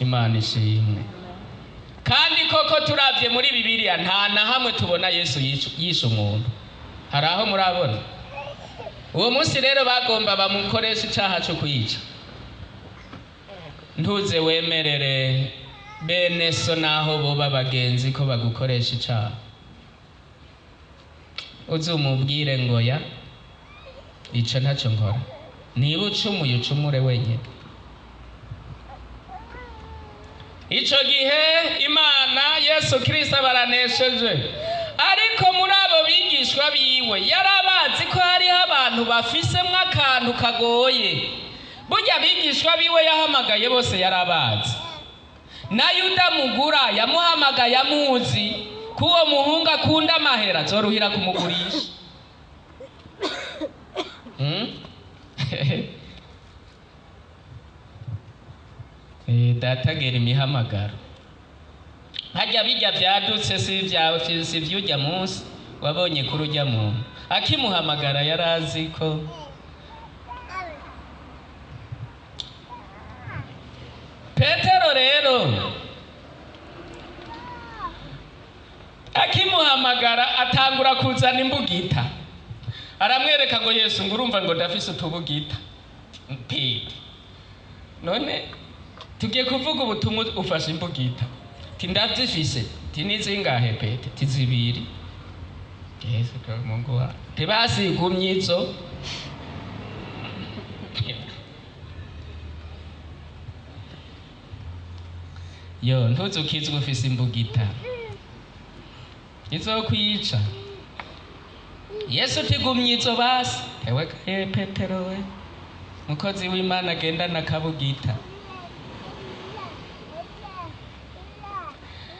A: Imana ishimwe. Kandi koko turavye muri Bibiliya nta na hamwe tubona Yesu yishe umuntu. Hari aho murabona? Uwo munsi rero bagomba bamukoresha icaha cyo kuyica. Ntuze wemerere bene so naho boba bagenzi ko bagukoresha icaha. Uzumubwire ngo ya ico ntacyo nkora. Niba ucumuye ucumure wenyine. Ico gihe Imana Yesu Kristo baranesheje. Ariko muri abo bigishwa biwe yarabazi ko hari abantu bafisemwe akantu kagoye. Burya bigishwa biwe yahamagaye bose yarabazi. Na Yuda mugura yamuhamagaye amuzi kuwo muhungu akunda amahera zoruhira kumugurisha. Datagera imihamagaro. Hajya bijya vyadutse si vyujya munsi wabonye kuri ujya muntu. Akimuhamagara yarazi ko Petero rero akimuhamagara atangura kuzana imbugita. Aramwereka ngo Yesu ngurumva ngo ndafise utubugita. Mpete. None tugiye kuvuga ubutumwa ufashe imbugita. Ti ndavyifise. Ti nizingahe Pete? Ti zibiri. Yesu ko Mungu wa. Tebasi gumyizo. Yo ntuzukizwe ufise imbugita. Izo kwica. Yesu tigumyizo basi. Ewe Petero we. Mukozi w'Imana agenda nakabugita.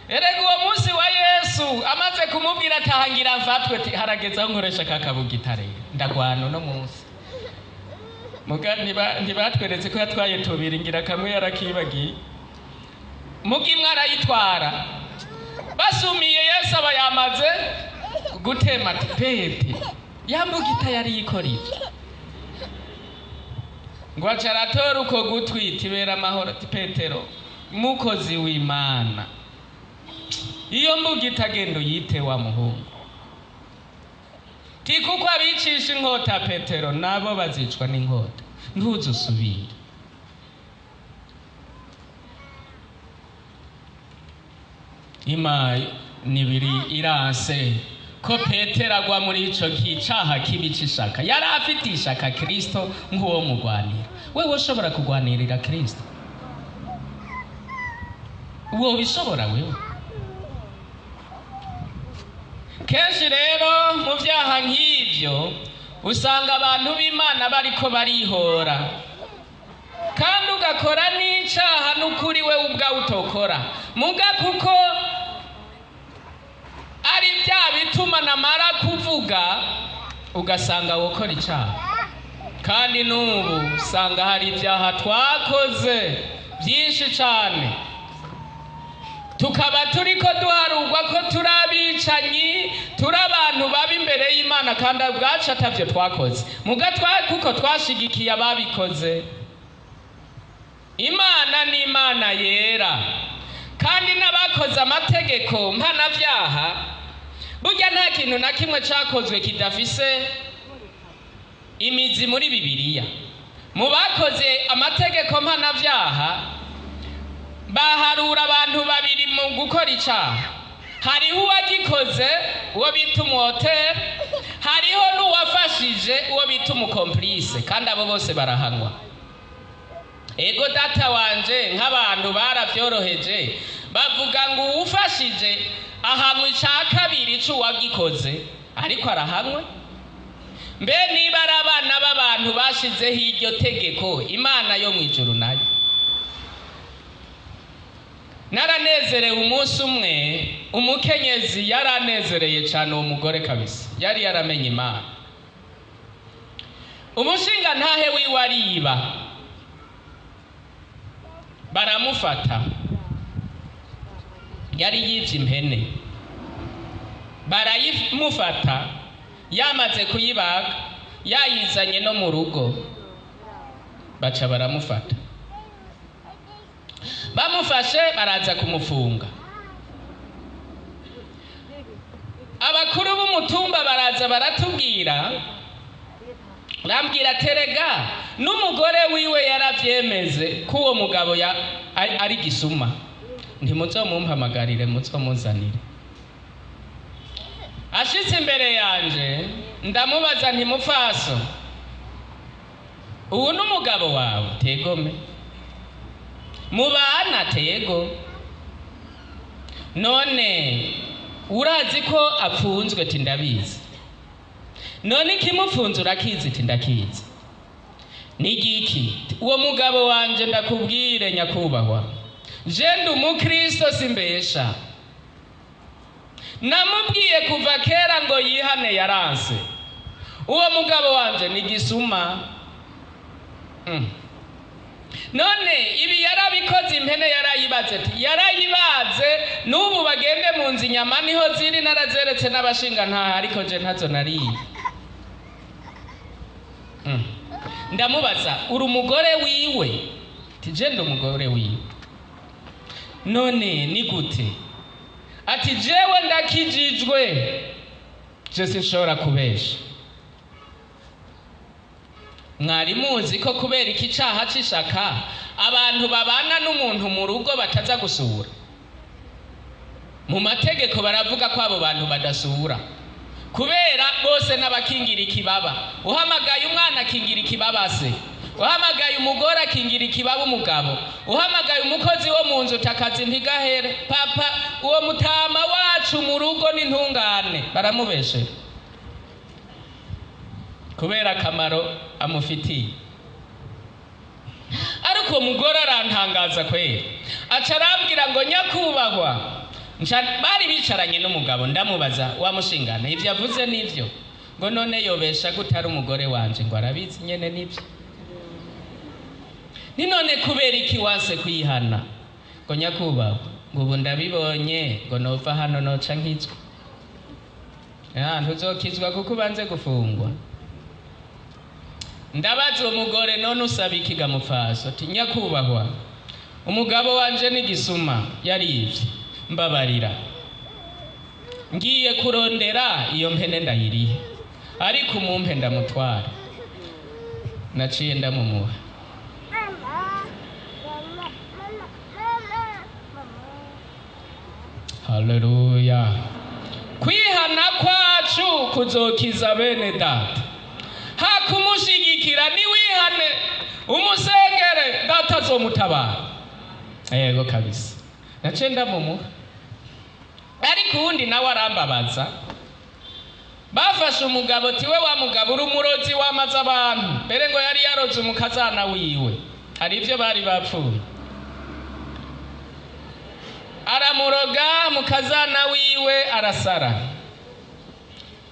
A: Erega uwo munsi wa Yesu amaze kumubwira atahangira mfatwe harageza aho nkoresha kakabugita rero. Ndagwana no munsi. Muga ntibatweretse ko yatwaye tubiri ngira kamwe yarakibagiye. Mugimwe arayitwara. Basumiye Yesu abayamaze gutema Pete. Yambugita yari yikorije. Ngo acaratora uko gutwita ibera amahoro Petero mukozi w'Imana. Iyo mbugita agendo yite wa muhungu. Ti kuko abicisha inkota Petero nabo bazicwa n'inkota. Ntuzusubire. Ima nibiri iranse ko Petero agwa muri ico kicaha kibicishaka. Yari afite ishaka Kristo nk'uwo mugwanira. Wewe ushobora kugwanirira Kristo? Uwo bishobora wewe? Kenshi rero mu vyaha nk'ivyo usanga abantu b'Imana bariko barihora. Kandi ugakora n'icaha n'ukuri we ubwa utokora. Muga kuko ari bya bituma namara kuvuga ugasanga wokora icaha. Kandi n'ubu usanga hari ibyaha twakoze byinshi cyane. Tukaba turiko duharugwa ko turabicanyi, turabantu babi imbere y'Imana kandi bwacu atavyo twakoze. Muga kuko twashigikiye ababikoze. Imana ni Imana yera. Kandi n'abakoze amategeko mpanavyaha burya nta kintu na kimwe cakozwe kidafise imizi muri Bibiliya. Mu bakoze amategeko mpanavyaha baharura abantu babiri mu gukora icaha. Hariho uwagikoze uwo bita umwotere, hariho n'uwafashije uwo bita umukomplice, kandi abo bose barahanwa. Ego data wanje nk'abantu baravyoroheje bavuga ngo uwufashije ahanwe ica kabiri c'uwagikoze ariko arahanwe. Mbe niba ari abana b'abantu bashizeho iryo tegeko, Imana yo mw'ijuru nayo naranezerewe umunsi umwe. Umukenyezi yaranezereye cyane uwo mugore kabisa, yari yaramenye Imana. Umushinga ntahe wiwe ariba, baramufata. Yari yivye impene, barayimufata yamaze kuyibaga yayizanye no mu rugo baca baramufata. Bamufashe baraza kumufunga. Abakuru b'umutumba baraza baratubwira, bambwira terega n'umugore wiwe yaravyemeze ko uwo mugabo ari gisuma, ntimuzomumpamagarire muzomuzanire. Ashitse imbere yanje ndamubaza nti mupfaso, ubu n'umugabo wawe? Tegome. Mubana? Tego. None urazi ko apfunzwe? Ati ndabizi. None ikimufunze urakizi? Ati ndakizi. Nigiki? Uwo mugabo wanje ndakubwire nyakubahwa, je ndi umukristo simbesha. Namubwiye kuva kera ngo yihane yaranse. Uwo mugabo wanje ni gisuma. None ibi yarabikoze, impene yarayibaze. Ati yarayibaze, n'ubu bagende mu nzi inyama niho ziri, narazeretse n'abashinga ntaha, ariko je ntazo nariye. Ndamubaza uri umugore wiwe? Ati je ndi umugore wiwe. None ni gute? Ati jewe ndakijijwe, je sinshobora kubesha. Mwari muzi ko kubera iki caha c'ishaka abantu babana n'umuntu mu rugo bataza gusura? Mu mategeko baravuga ko abo bantu badasura, kubera bose n'abakingira ikibaba. Uhamagaye umwana akingira ikibaba se, uhamagaye umugore akingira ikibaba umugabo, uhamagaye umukozi wo mu nzu takazi ntigahere. Papa uwo mutama wacu mu rugo n'intungane baramubeshera kubera akamaro amufitiye. Ariko uwo mugore arantangaza kwera, aca arambwira ngo nyakubahwa, bari bicaranye n'umugabo. Ndamubaza wa mushingana ivyo avuze nivyo? Ngo none yobesha gutari umugore wanje? Ngo arabizi nyene nivyo. Ni none kubera iki wanse kwihana? Ngo nyakubahwa, ngo ubu ndabibonye, ngo nova hano noca nkizwa. Ntuzokizwa kuko ubanze gufungwa. Ndabaza uwo mugore none usaba iki ga mupfaso? Ati nyakubahwa, umugabo wanje ni gisuma, yarivye, mbabarira. Ngiye kurondera iyo mpene ndayirihe, ariko umumpe ndamutwara. Naciye ndamumuha. Haleluya. Kwihana kwacu kuzokiza bene data. Hakumushigikira ni wihane umusengere data zomutabara. Yego kabisa. Naciye ndamumuha. Ariko uwundi nawe arambabaza, bafashe umugabo tiwe wa mugabo uri umurozi wamaze abantu, mbere ngo yari yaroze umukazana wiwe, hari ivyo bari bapfuye. Aramuroga mukazana wiwe arasara.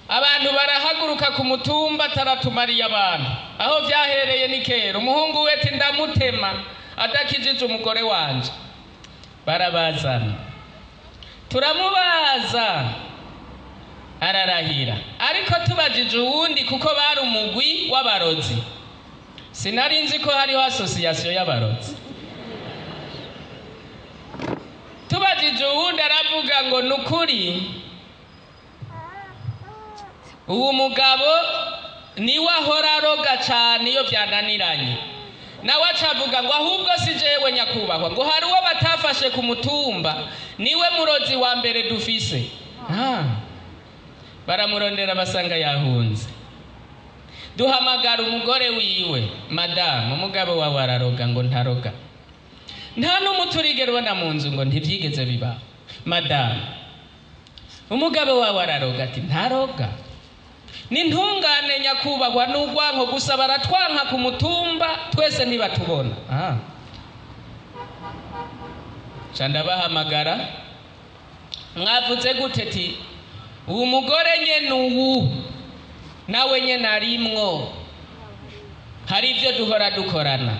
A: Abantu barahaguruka ku mutumba taratumariye abantu. Aho vyahereye ni kera. Umuhungu we ati ndamutema adakijije umugore wanje. Barabazana. Turamubaza ararahira, ariko tubajije uwundi kuko bari umugwi w'abarozi. Sinari nzi ko hariho association y'abarozi. Tubajije uwundi aravuga ngo nukuri uwo mugabo niwe ahora aroga cane iyo vyananiranye. Nawe acavuga ngo ahubwo si jewe nyakubahwa, ngo hari uwo batafashe ku mutumba, niwe murozi wa mbere dufise. Baramurondera basanga yahunze. Duhamagara umugore wiwe, madamu umugabo wawe araroga. Ngo ntaroga. Nta n'umuturigero ubona mu nzu. Ngo ntivyigeze biba. Madamu umugabo wawe araroga. Ati ntaroga. Ni ntungane nyakubahwa, n'ugwanko gusa baratwanka ku mutumba, twese ntibatubona. Canda bahamagara, mwavuze gute? Ti uwo mugore nyene uwu nawe nyene arimwo, hari ivyo duhora dukorana.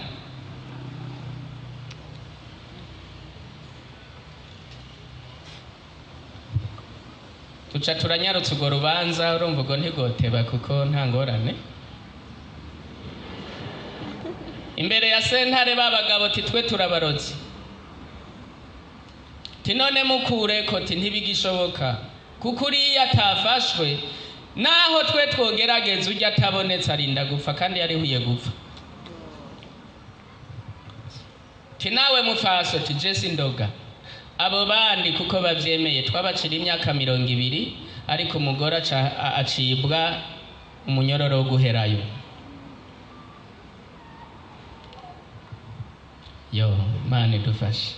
A: tuca turanyarutse urwo rubanza urumva ubwo ntigoteba kuko nta ngorane. Imbere ya sentare babagabo titwe turabarotse tinone mukureko ntibigishoboka kuko uriya atafashwe naho twe twogerageza ujya atabonetse arinda gupfa kandi yarihuye gupfa. Tinawe mufaso tijesi ndoga abo bandi kuko bavyemeye twabacira imyaka 20 ariko umugore acibwa umunyororo wo guherayo. Yo mani dufashe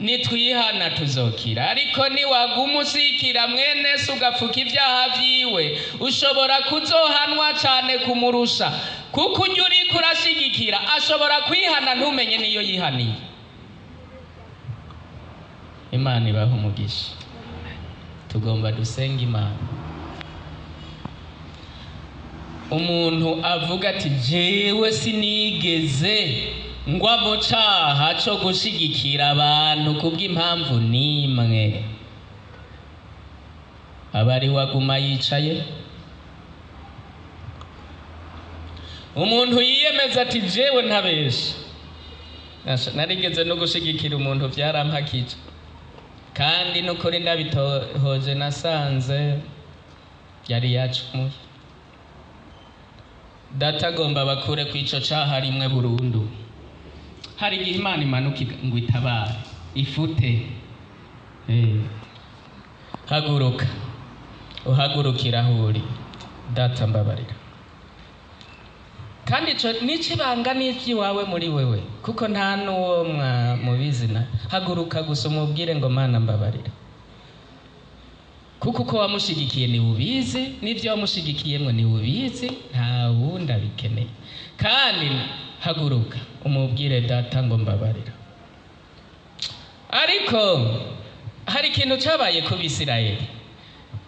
A: nitwihana tuzokira ariko niwaguma usikira mwene se ugafuka ibyaha vyiwe ushobora kuzohanwa cyane kumurusha kuko ujya uriko urashigikira ashobora kwihana ntumenye niyo yihaniye. Imana ibaha umugisha. Tugomba dusenga Imana. Umuntu avuga ati jewe sinigeze ngwa mu caha cyo gushigikira abantu kubw'impamvu nimwe, abari waguma yicaye. Umuntu yiyemeza ati jewe ntabesha narigeze no gushigikira umuntu vyarampakije kandi nukuri ndabitohoje nasanze yari yacumuye. Data agomba bakure kw'ico caha rimwe burundu. Hari igihe Imana imanuka ngo itabare ifute. Haguruka uhagurukira huri Data mbabarira. Kandi ico nicibanga n'ivy'iwawe muri wewe kuko nta nuwo mubizina. Haguruka gusa umubwire ngo Mana mbabarira kuko uko wamushigikiye ni ubizi n'ivyo wamushigikiyemwe ni ubizi nta wundi abikeneye. Kandi haguruka umubwire Data ngo mbabarira. Ariko hari ikintu cabaye ku Bisirayeli.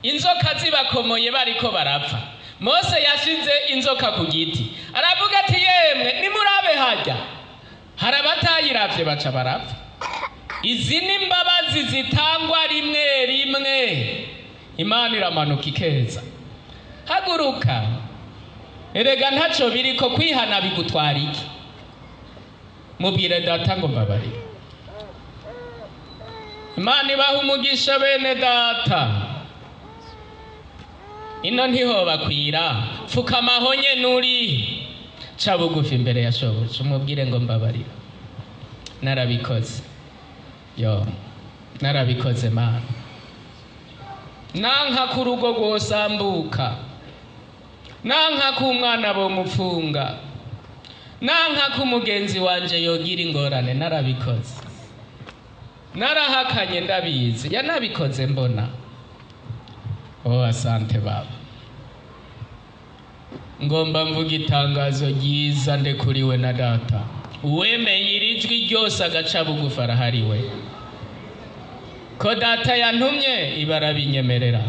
A: Inzoka zibakomoye bariko barapfa. Mose yashize inzoka ku giti aravuga ati yemwe nimurabe hajya hari abatayiravye baca barapfa. Izi ni imbabazi zitangwa rimwe rimwe. Imana iramanuka ikeza. Haguruka erega ntaco biriko kwihana bigutwara iki. Mubwire Data ngo mbabarira. Imana ibaha umugisha bene Data. Ino ntihoba kwira fukama honye nuri ca bugufi imbere ya shobuja umubwire ngo mbabarira. Narabikoze yo narabikoze Mana. Nanka ku rugo rwosambuka, nanka ku mwana bo mupfunga, nanka ku mugenzi wanje yogira ingorane. Narabikoze narahakanye ndabizi yanabikoze mbona. Oh asante Baba. Ngomba mvuga itangazo ryiza ndekuriwe na Data. Uwemeye irijwi ryose agaca bugufi arahariwe. Ko Data yantumye ibarabinyemerera.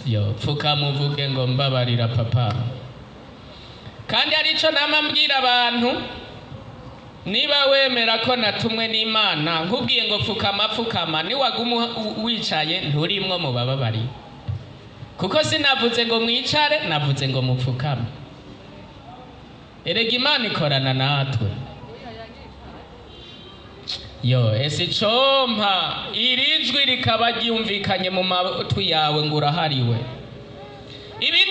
A: Yo pfuka muvuge ngo mbabarira Papa. Kandi arico namambwira abantu niba wemera ko natumwe n'Imana nkubwiye ngo pfukama niwaguma wicaye nturimwo mu bababari. Kuko sinavuze ngo mwicare navuze ngo mupfukame. Erega Imana ikorana natwe. Yo ese compa irijwi rikaba ryumvikanye mu matwi yawe ngo urahariwe. Ibi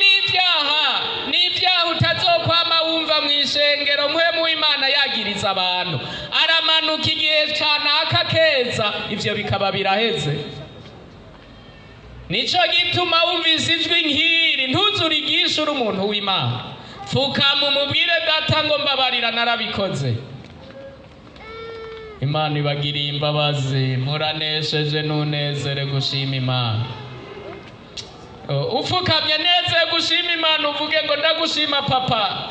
A: n'ivyaha utazokwama wumva mw'ishengero mpwemu w'Imana yagiriza abantu aramanuka igihe canaka keza ivyo bikaba biraheze. Nico gituma wumvise ijwi nkiri ntuzurigisha uri umuntu w'Imana. Pfukama umubwire Data ngo mbabarira narabikoze. Imana ibagiriye imbabazi muranesheje nunezere gushima Imana. Ufukamye neze gushima Imana uvuge ngo ndagushima Papa.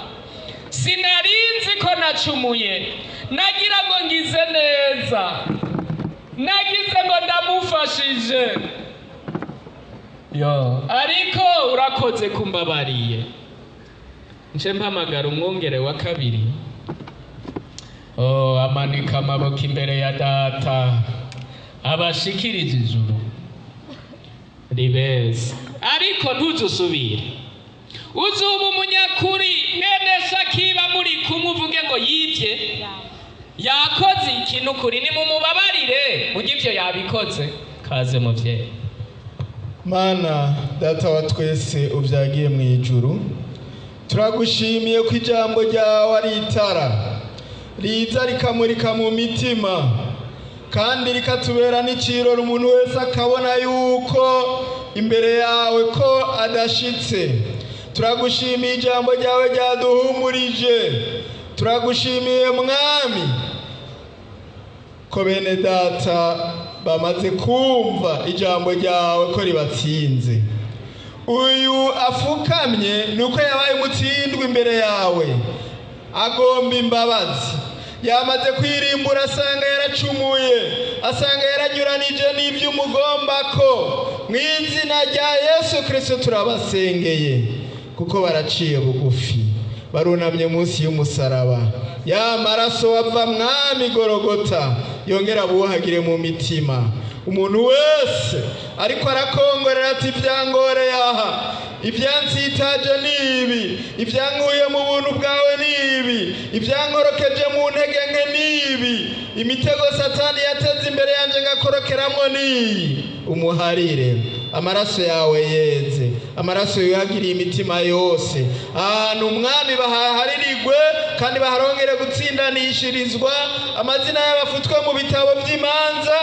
A: Sinarinzi ko nacumuye nagira ngo ngize neza nagize ngo ndamufashije. Yo ariko urakoze kumbabariye. Nje mpamagara umwongere wa kabiri. Amanika amaboko imbere ya Data abashikiriza ijuru ribeza. Ariko ntuzusubire uzuba umunyakuri mwene Sakiba muri kumwe uvuge ngo yibye yakoze ikintu kuri ni mumubabarire mu givyo yabikoze. Kaze muvyeyi.
B: Mana data wa twese uvyagiye mu ijuru, turagushimiye ko ijambo ryawe ari itara riza rikamurika mu mitima kandi rikatubera n'iciroro umuntu wese akabona yuko imbere yawe ko adashitse. Turagushimiye ijambo ryawe ryaduhumurije. Turagushimiye mwami ko bene data bamaze kumva ijambo ryawe ko ribatsinze. Uyu afukamye nuko yabaye umutsindwa imbere yawe, agomba imbabazi. Yamaze kwirimbura, asanga yaracumuye, asanga yaranyuranije n'ibyo umugombako. Mu izina rya Yesu Kristo turabasengeye, kuko baraciye bugufi, barunamye munsi y'umusaraba. Ya maraso wava mwami Gorogota yongera buhagire mu mitima. Umuntu wese ariko arakongorera ati ivyangore yaha, ivyansitaje nibi, ivyankuye mu buntu bwawe nibi, ivyankorokeje mu ntege nke nibi, imitego Satani yateze imbere yanje ngakorokeramwo niyi. Umuharire amaraso yawe yeze, amaraso yuhagiriye imitima yose. Ahantu umwami bahaharirirwe kandi baharongere gutsindanishirizwa, amazina y'abafutwe mu bitabo vy'imanza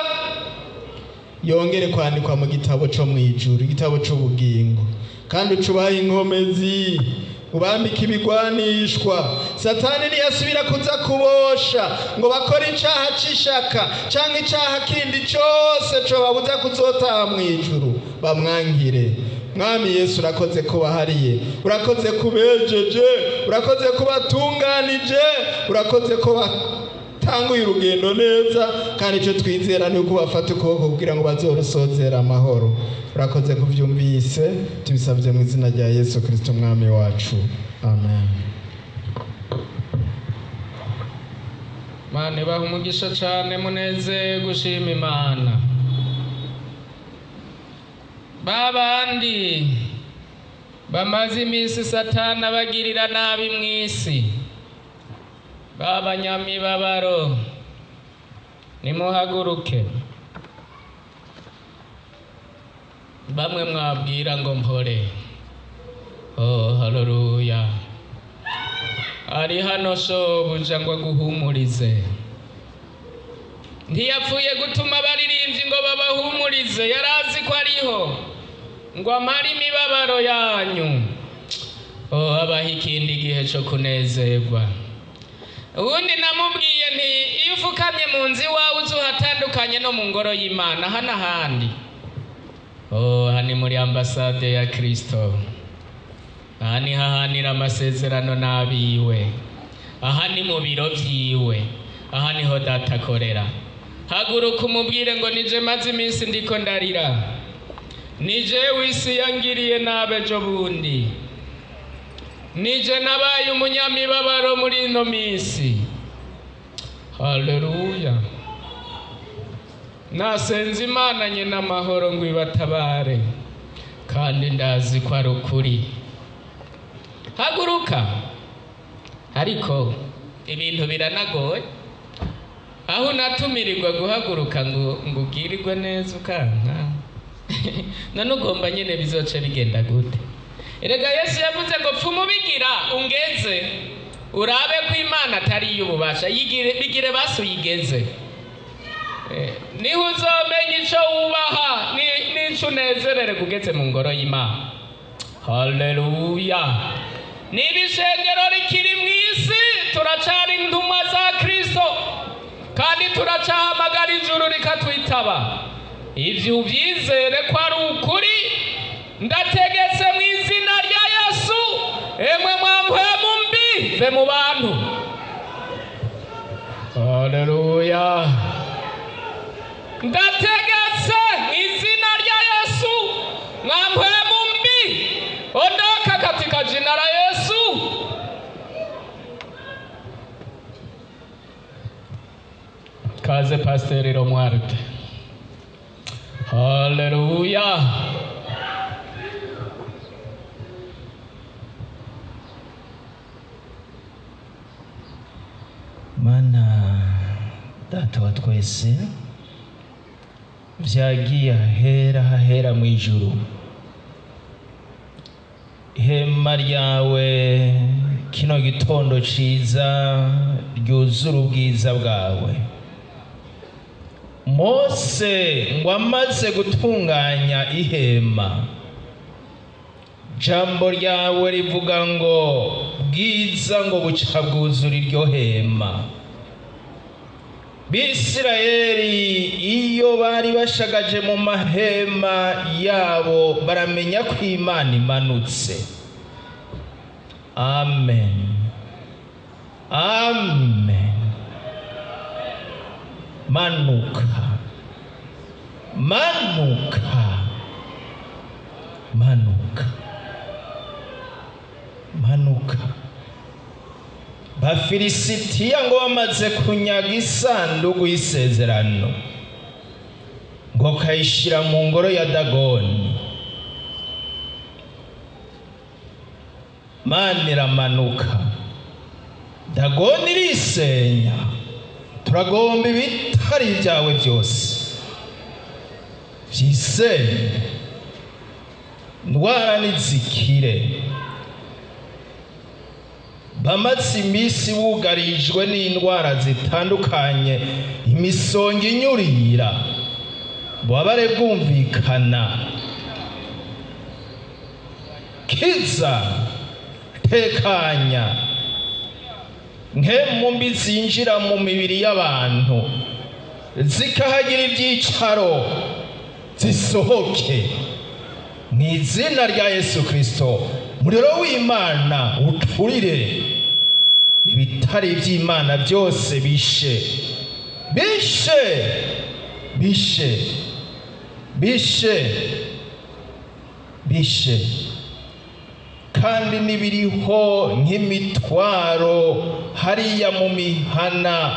B: yongere kwandikwa mu gitabo cyo mu ijuru, igitabo cy'ubugingo. Kandi ucubaha inkomezi, ubambike ibigwanishwa. Satani ntiyasubira kuza kubosha ngo bakore icaha c'ishaka canke icaha kindi cyose co babuza kuzotaha mu ijuru, bamwankire. Mwami Yesu, urakoze kubahariye, urakoze kubejeje, urakoze kubatunganije, urakoze ko tanguye urugendo neza, kandi icyo twizera ni uko bafata ukuboko kugira ngo bazorusozera amahoro. Urakoze kuvyumvise, tubisabye mu izina rya Yesu Kristo mwami wacu, amen.
A: Mane baha umugisha cane, muneze gushima Imana. Babandi bamaze iminsi Satani abagirira nabi mw'isi, b'abanyamibabaro, nimuhaguruke. Bamwe mwabwira ngo mpore. Oh haleluya. Ari hano shobuja ngo aguhumurize. Ntiyapfuye gutuma abaririmbyi ngo babahumurize, yarazi ko ariho ngo amare imibabaro yanyu. Oh abaha ikindi gihe cyo kunezerwa. Ubundi namubwiye nti iyo ufukamye mu nzi wawe uzuhatandukanye no mu ngoro y'Imana hana handi. Oh hani muri ambasade ya Kristo, hani hahanira amasezerano n'abiwe, aha ni mu biro vyiwe, aha niho data akorera. Haguruka umubwire ngo nije maze iminsi ndiko ndarira, nije wisi yangiriye nabe ejo bundi, nije nabaye umunyamibabaro muri ino minsi. Haleluya. Nasenze Imana nyina amahoro ngo ibatabare, kandi ndazi ko ari ukuri. Haguruka. Ariko ibintu biranagoye, aho unatumirirwa guhaguruka ngo ugirirwe neza ukanka. None ugomba nyine bizoce bigenda gute? Erega Yesu yavuze ngo pfumubigira ungeze, urabe ko Imana atari y'ububasha, bigire basu yigeze. Niho uzomenya ico wubaha n'ico unezerere kugeze mu ngoro y'Imana. Haleluya. N'ibishengero rikiri mw'isi, turacari intumwa za Kristo kandi turacahamagara ijuru rikatwitaba. Ivyo uvyizere ko ari ukuri, ndategetse mu izina rya Yesu, emwe mwampwemu mbi ve mu bantu. Haleluya. Ndategetse mu izina rya Yesu, mwampwemu mbi ondoka katika jina la Yesu. Kaze Pastor Romwarte. Haleluya. Mana data wa twese, vyagiye hahera mu ijuru, ihema ryawe kino gitondo ciza ryuzura ubwiza bwawe. Mose ngo amaze gutunganya ihema, jambo ryawe rivuga ngo bwiza ngo buca bwuzura iryo hema. Bisirayeli iyo bari bashagaje mu mahema yabo baramenya ko Imana imanutse. Amen. Amen. Manuka. Manuka. Manuka. Manuka. Bafilisitiya ngo bamaze kunyaga isanduku y'isezerano, ngo kayishira mu ngoro ya Dagoni. Mana iramanuka, Dagoni irisenya. Turagomba ibitari byawe byose vyisenye, ndwara nizikire. Bamaze imisi bugarijwe n'indwara zitandukanye, imisonga inyurira, bubabare bwumvikana. Kiza, tekanya, nk'emu mbi zinjira mu mibiri y'abantu zikahagira ibyicaro, zisohoke mu izina rya Yesu Kristo. Muriro w'Imana uturire ibitari by'Imana byose, bishe bishe bishe bishe bishe. Kandi nibiriho nk'imitwaro hariya mu mihana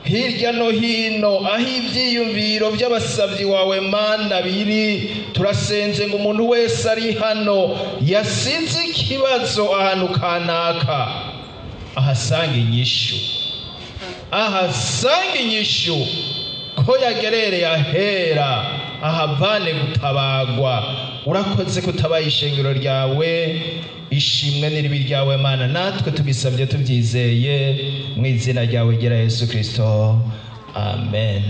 A: hirya no hino, aho ibyiyumviro by'abasabyi wawe Mana biri, turasenze ngo umuntu wese ari hano yasize ikibazo ahantu kanaka ahasanga inyishu, ahasanga inyishu, ko yagerereye ahera ahavane gutabagwa. Urakoze kutabaye ishengero ryawe, ishimwe n'iribi ryawe Mana, natwe tubisabye tubyizeye mu izina ryawe gera Yesu Kristo. Amen.